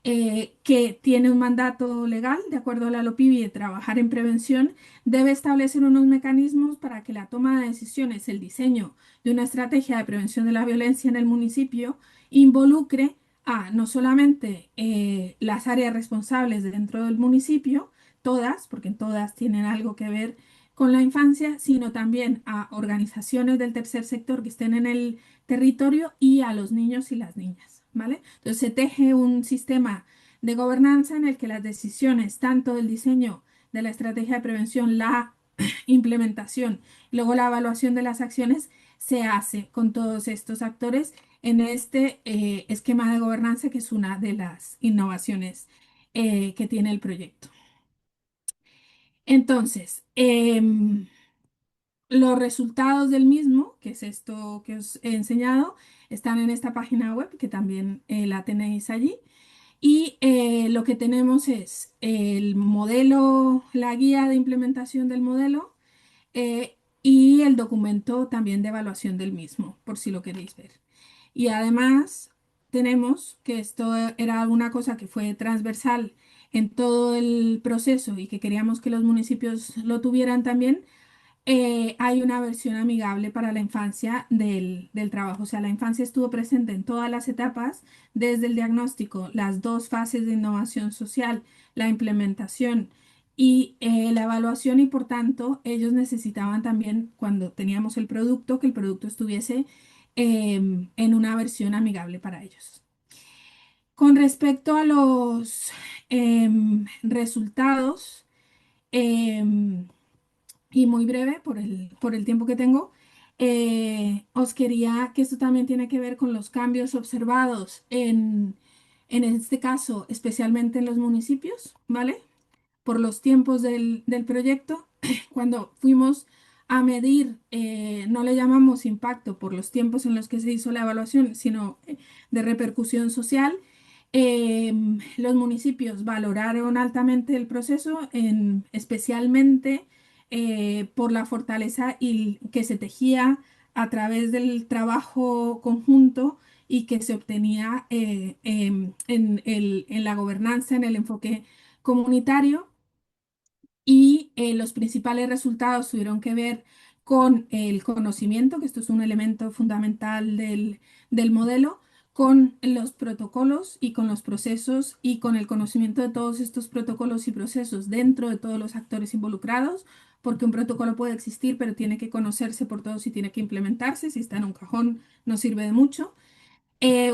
que tiene un mandato legal, de acuerdo a la LOPIBI, de trabajar en prevención, debe establecer unos mecanismos para que la toma de decisiones, el diseño de una estrategia de prevención de la violencia en el municipio, involucre a no solamente las áreas responsables dentro del municipio, todas, porque todas tienen algo que ver con la infancia, sino también a organizaciones del tercer sector que estén en el territorio y a los niños y las niñas, ¿vale? Entonces se teje un sistema de gobernanza en el que las decisiones, tanto del diseño de la estrategia de prevención, la implementación, luego la evaluación de las acciones, se hace con todos estos actores en este esquema de gobernanza, que es una de las innovaciones que tiene el proyecto. Entonces, los resultados del mismo, que es esto que os he enseñado, están en esta página web, que también la tenéis allí. Y lo que tenemos es el modelo, la guía de implementación del modelo y el documento también de evaluación del mismo, por si lo queréis ver. Y además tenemos que esto era una cosa que fue transversal en todo el proceso y que queríamos que los municipios lo tuvieran también. Hay una versión amigable para la infancia del trabajo. O sea, la infancia estuvo presente en todas las etapas, desde el diagnóstico, las 2 fases de innovación social, la implementación y la evaluación, y por tanto ellos necesitaban también, cuando teníamos el producto, que el producto estuviese en una versión amigable para ellos. Con respecto a los resultados, y muy breve por el tiempo que tengo, os quería, que esto también tiene que ver con los cambios observados en este caso, especialmente en los municipios, ¿vale? Por los tiempos del proyecto. Cuando fuimos a medir, no le llamamos impacto por los tiempos en los que se hizo la evaluación, sino de repercusión social. Los municipios valoraron altamente el proceso, especialmente por la fortaleza que se tejía a través del trabajo conjunto y que se obtenía en la gobernanza, en el enfoque comunitario. Y los principales resultados tuvieron que ver con el conocimiento, que esto es un elemento fundamental del modelo, con los protocolos y con los procesos y con el conocimiento de todos estos protocolos y procesos dentro de todos los actores involucrados, porque un protocolo puede existir, pero tiene que conocerse por todos y tiene que implementarse. Si está en un cajón, no sirve de mucho.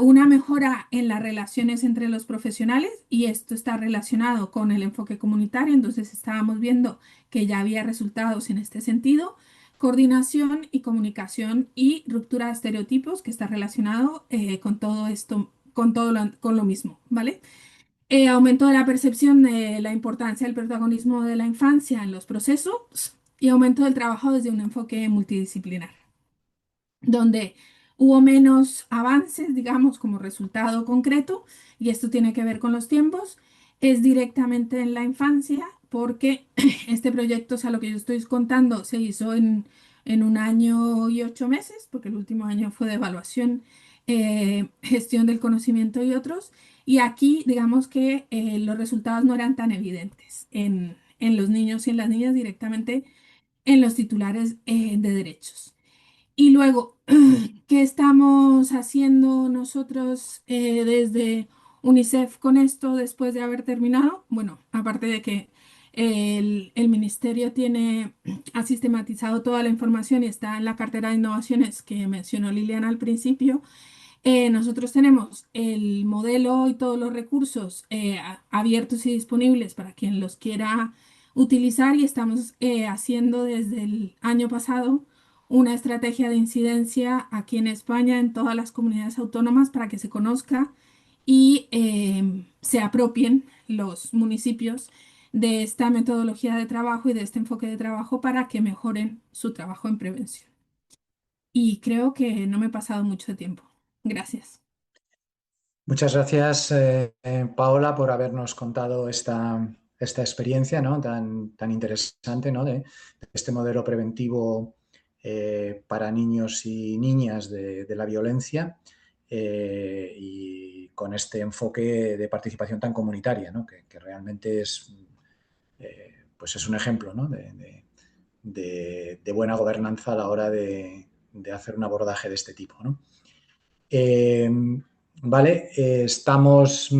Una mejora en las relaciones entre los profesionales, y esto está relacionado con el enfoque comunitario, entonces estábamos viendo que ya había resultados en este sentido. Coordinación y comunicación y ruptura de estereotipos, que está relacionado con todo esto, con lo mismo, ¿vale? Aumento de la percepción de la importancia del protagonismo de la infancia en los procesos y aumento del trabajo desde un enfoque multidisciplinar, donde hubo menos avances, digamos, como resultado concreto, y esto tiene que ver con los tiempos, es directamente en la infancia, porque este proyecto, o sea, lo que yo estoy contando, se hizo en 1 año y 8 meses, porque el último año fue de evaluación, gestión del conocimiento y otros, y aquí, digamos que los resultados no eran tan evidentes en los niños y en las niñas, directamente en los titulares de derechos. Y luego, ¿qué estamos haciendo nosotros desde UNICEF con esto después de haber terminado? Bueno, aparte de que el ministerio ha sistematizado toda la información y está en la cartera de innovaciones que mencionó Liliana al principio, nosotros tenemos el modelo y todos los recursos abiertos y disponibles para quien los quiera utilizar, y estamos haciendo desde el año pasado una estrategia de incidencia aquí en España, en todas las comunidades autónomas, para que se conozca y se apropien los municipios de esta metodología de trabajo y de este enfoque de trabajo para que mejoren su trabajo en prevención. Y creo que no me he pasado mucho tiempo. Gracias. Muchas gracias, Paola, por habernos contado esta experiencia, ¿no? tan interesante, ¿no? de este modelo preventivo para niños y niñas de la violencia, y con este enfoque de participación tan comunitaria, ¿no? que realmente pues es un ejemplo, ¿no? de buena gobernanza a la hora de hacer un abordaje de este tipo, ¿no? Vale, estamos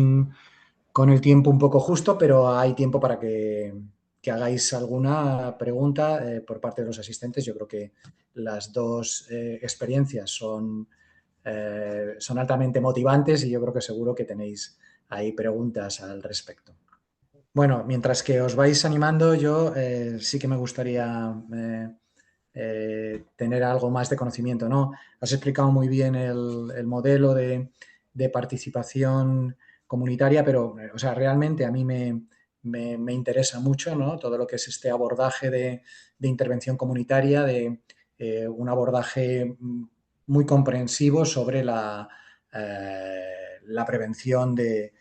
con el tiempo un poco justo, pero hay tiempo para que hagáis alguna pregunta por parte de los asistentes. Yo creo que las dos experiencias son altamente motivantes y yo creo que seguro que tenéis ahí preguntas al respecto. Bueno, mientras que os vais animando, yo sí que me gustaría tener algo más de conocimiento, ¿no? Has explicado muy bien el modelo de participación comunitaria, pero, o sea, realmente a mí me interesa mucho, ¿no? Todo lo que es este abordaje de intervención comunitaria, de un abordaje muy comprensivo sobre la prevención de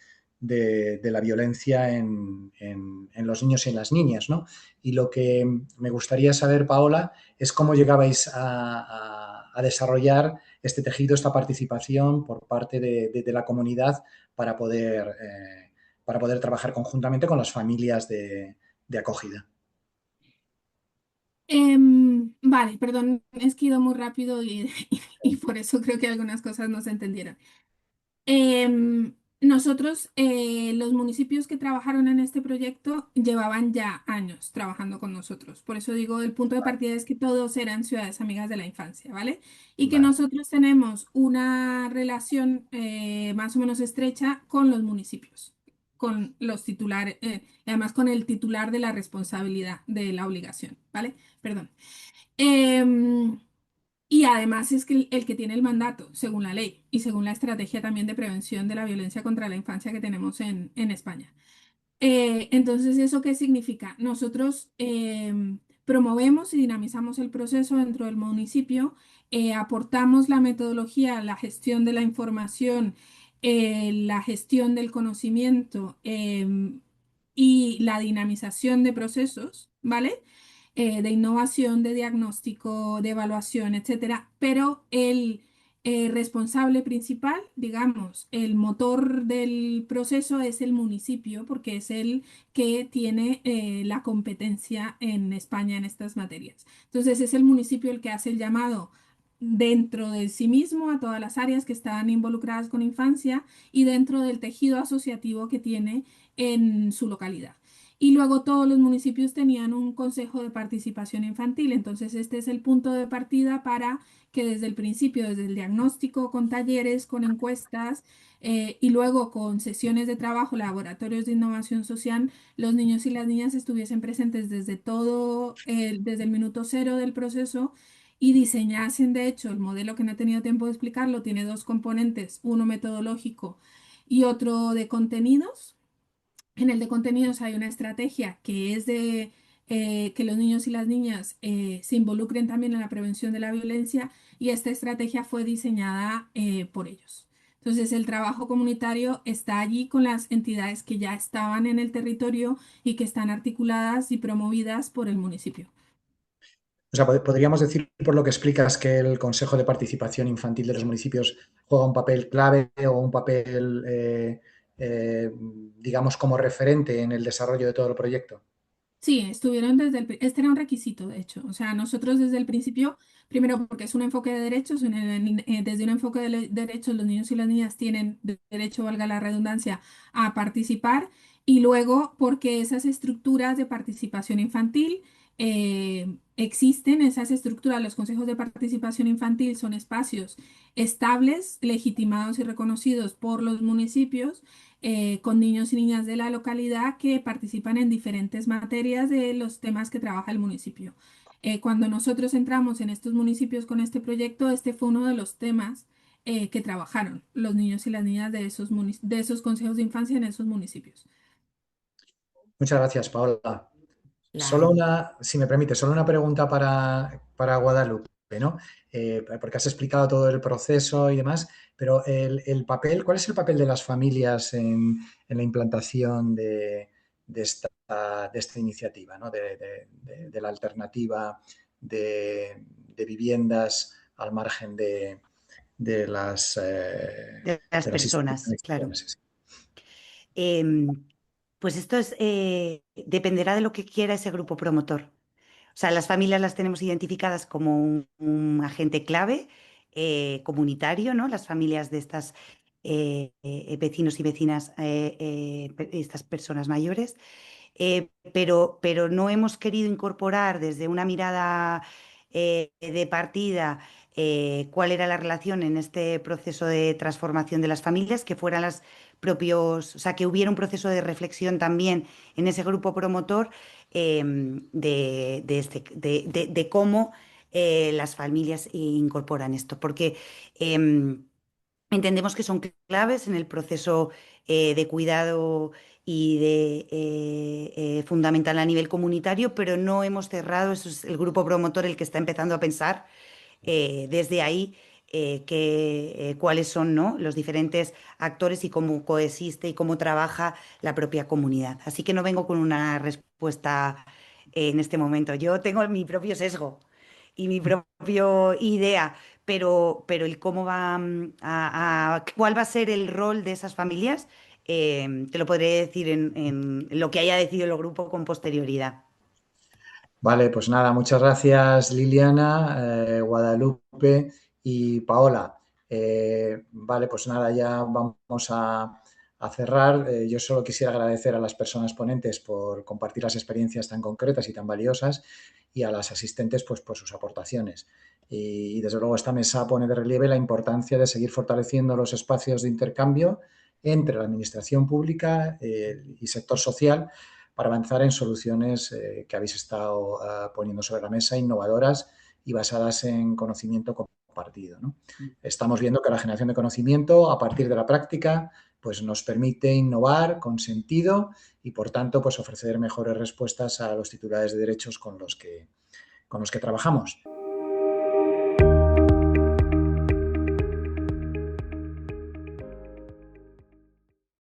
la violencia en los niños y en las niñas, ¿no? Y lo que me gustaría saber, Paola, es cómo llegabais a desarrollar este tejido, esta participación por parte de la comunidad para poder trabajar conjuntamente con las familias de acogida. Vale, perdón, es que he ido muy rápido y por eso creo que algunas cosas no se entendieron. Nosotros, los municipios que trabajaron en este proyecto llevaban ya años trabajando con nosotros. Por eso digo, el punto de partida es que todos eran ciudades amigas de la infancia, ¿vale? Y que Vale. nosotros tenemos una relación más o menos estrecha con los municipios, con los titulares, además con el titular de la responsabilidad, de la obligación, ¿vale? Perdón. Em, y además es que el que tiene el mandato, según la ley y según la estrategia también de prevención de la violencia contra la infancia que tenemos en España. Entonces, ¿eso qué significa? Nosotros promovemos y dinamizamos el proceso dentro del municipio, aportamos la metodología, la gestión de la información, la gestión del conocimiento y la dinamización de procesos, ¿vale? De innovación, de diagnóstico, de evaluación, etcétera. Pero responsable principal, digamos, el motor del proceso es el municipio, porque es el que tiene la competencia en España en estas materias. Entonces es el municipio el que hace el llamado dentro de sí mismo a todas las áreas que están involucradas con infancia y dentro del tejido asociativo que tiene en su localidad. Y luego todos los municipios tenían un consejo de participación infantil. Entonces este es el punto de partida para que desde el principio, desde el diagnóstico, con talleres, con encuestas y luego con sesiones de trabajo, laboratorios de innovación social, los niños y las niñas estuviesen presentes desde desde el minuto cero del proceso y diseñasen, de hecho, el modelo, que no he tenido tiempo de explicarlo, tiene dos componentes, uno metodológico y otro de contenidos. En el de contenidos hay una estrategia que es de que los niños y las niñas se involucren también en la prevención de la violencia, y esta estrategia fue diseñada por ellos. Entonces, el trabajo comunitario está allí con las entidades que ya estaban en el territorio y que están articuladas y promovidas por el municipio. O sea, podríamos decir, por lo que explicas, que el Consejo de Participación Infantil de los municipios juega un papel clave o un papel, digamos, como referente en el desarrollo de todo el proyecto. Sí, estuvieron este era un requisito, de hecho. O sea, nosotros desde el principio, primero porque es un enfoque de derechos, desde un enfoque de derechos los niños y las niñas tienen derecho, valga la redundancia, a participar, y luego porque esas estructuras de participación infantil existen, esas estructuras, los consejos de participación infantil son espacios estables, legitimados y reconocidos por los municipios, con niños y niñas de la localidad que participan en diferentes materias de los temas que trabaja el municipio. Cuando nosotros entramos en estos municipios con este proyecto, este fue uno de los temas que trabajaron los niños y las niñas de esos consejos de infancia en esos municipios. Muchas gracias, Paola. Claro. Si me permite, solo una pregunta para Guadalupe, ¿no? Porque has explicado todo el proceso y demás, pero el papel, ¿cuál es el papel de las familias en la implantación de esta iniciativa, ¿no? De la alternativa de viviendas al margen de las, De las personas, claro. instituciones? Pues esto dependerá de lo que quiera ese grupo promotor. O sea, las familias las tenemos identificadas como un agente clave comunitario, ¿no? Las familias de estas vecinos y vecinas, estas personas mayores, pero no hemos querido incorporar desde una mirada de partida cuál era la relación en este proceso de transformación de las familias, que fueran las propios, o sea, que hubiera un proceso de reflexión también en ese grupo promotor de cómo las familias incorporan esto, porque entendemos que son claves en el proceso de cuidado y de fundamental a nivel comunitario, pero no hemos cerrado, eso es el grupo promotor el que está empezando a pensar desde ahí cuáles son, ¿no?, los diferentes actores y cómo coexiste y cómo trabaja la propia comunidad. Así que no vengo con una respuesta en este momento. Yo tengo mi propio sesgo y mi propia idea, pero el cómo va cuál va a ser el rol de esas familias, te lo podré decir en lo que haya decidido el grupo con posterioridad. Vale, pues nada, muchas gracias Liliana, Guadalupe y Paola. Vale, pues nada, ya vamos a cerrar. Yo solo quisiera agradecer a las personas ponentes por compartir las experiencias tan concretas y tan valiosas, y a las asistentes pues por sus aportaciones. Y desde luego esta mesa pone de relieve la importancia de seguir fortaleciendo los espacios de intercambio entre la administración pública y sector social, para avanzar en soluciones que habéis estado poniendo sobre la mesa, innovadoras y basadas en conocimiento compartido, ¿no? Estamos viendo que la generación de conocimiento a partir de la práctica pues nos permite innovar con sentido y, por tanto, pues ofrecer mejores respuestas a los titulares de derechos con los que trabajamos.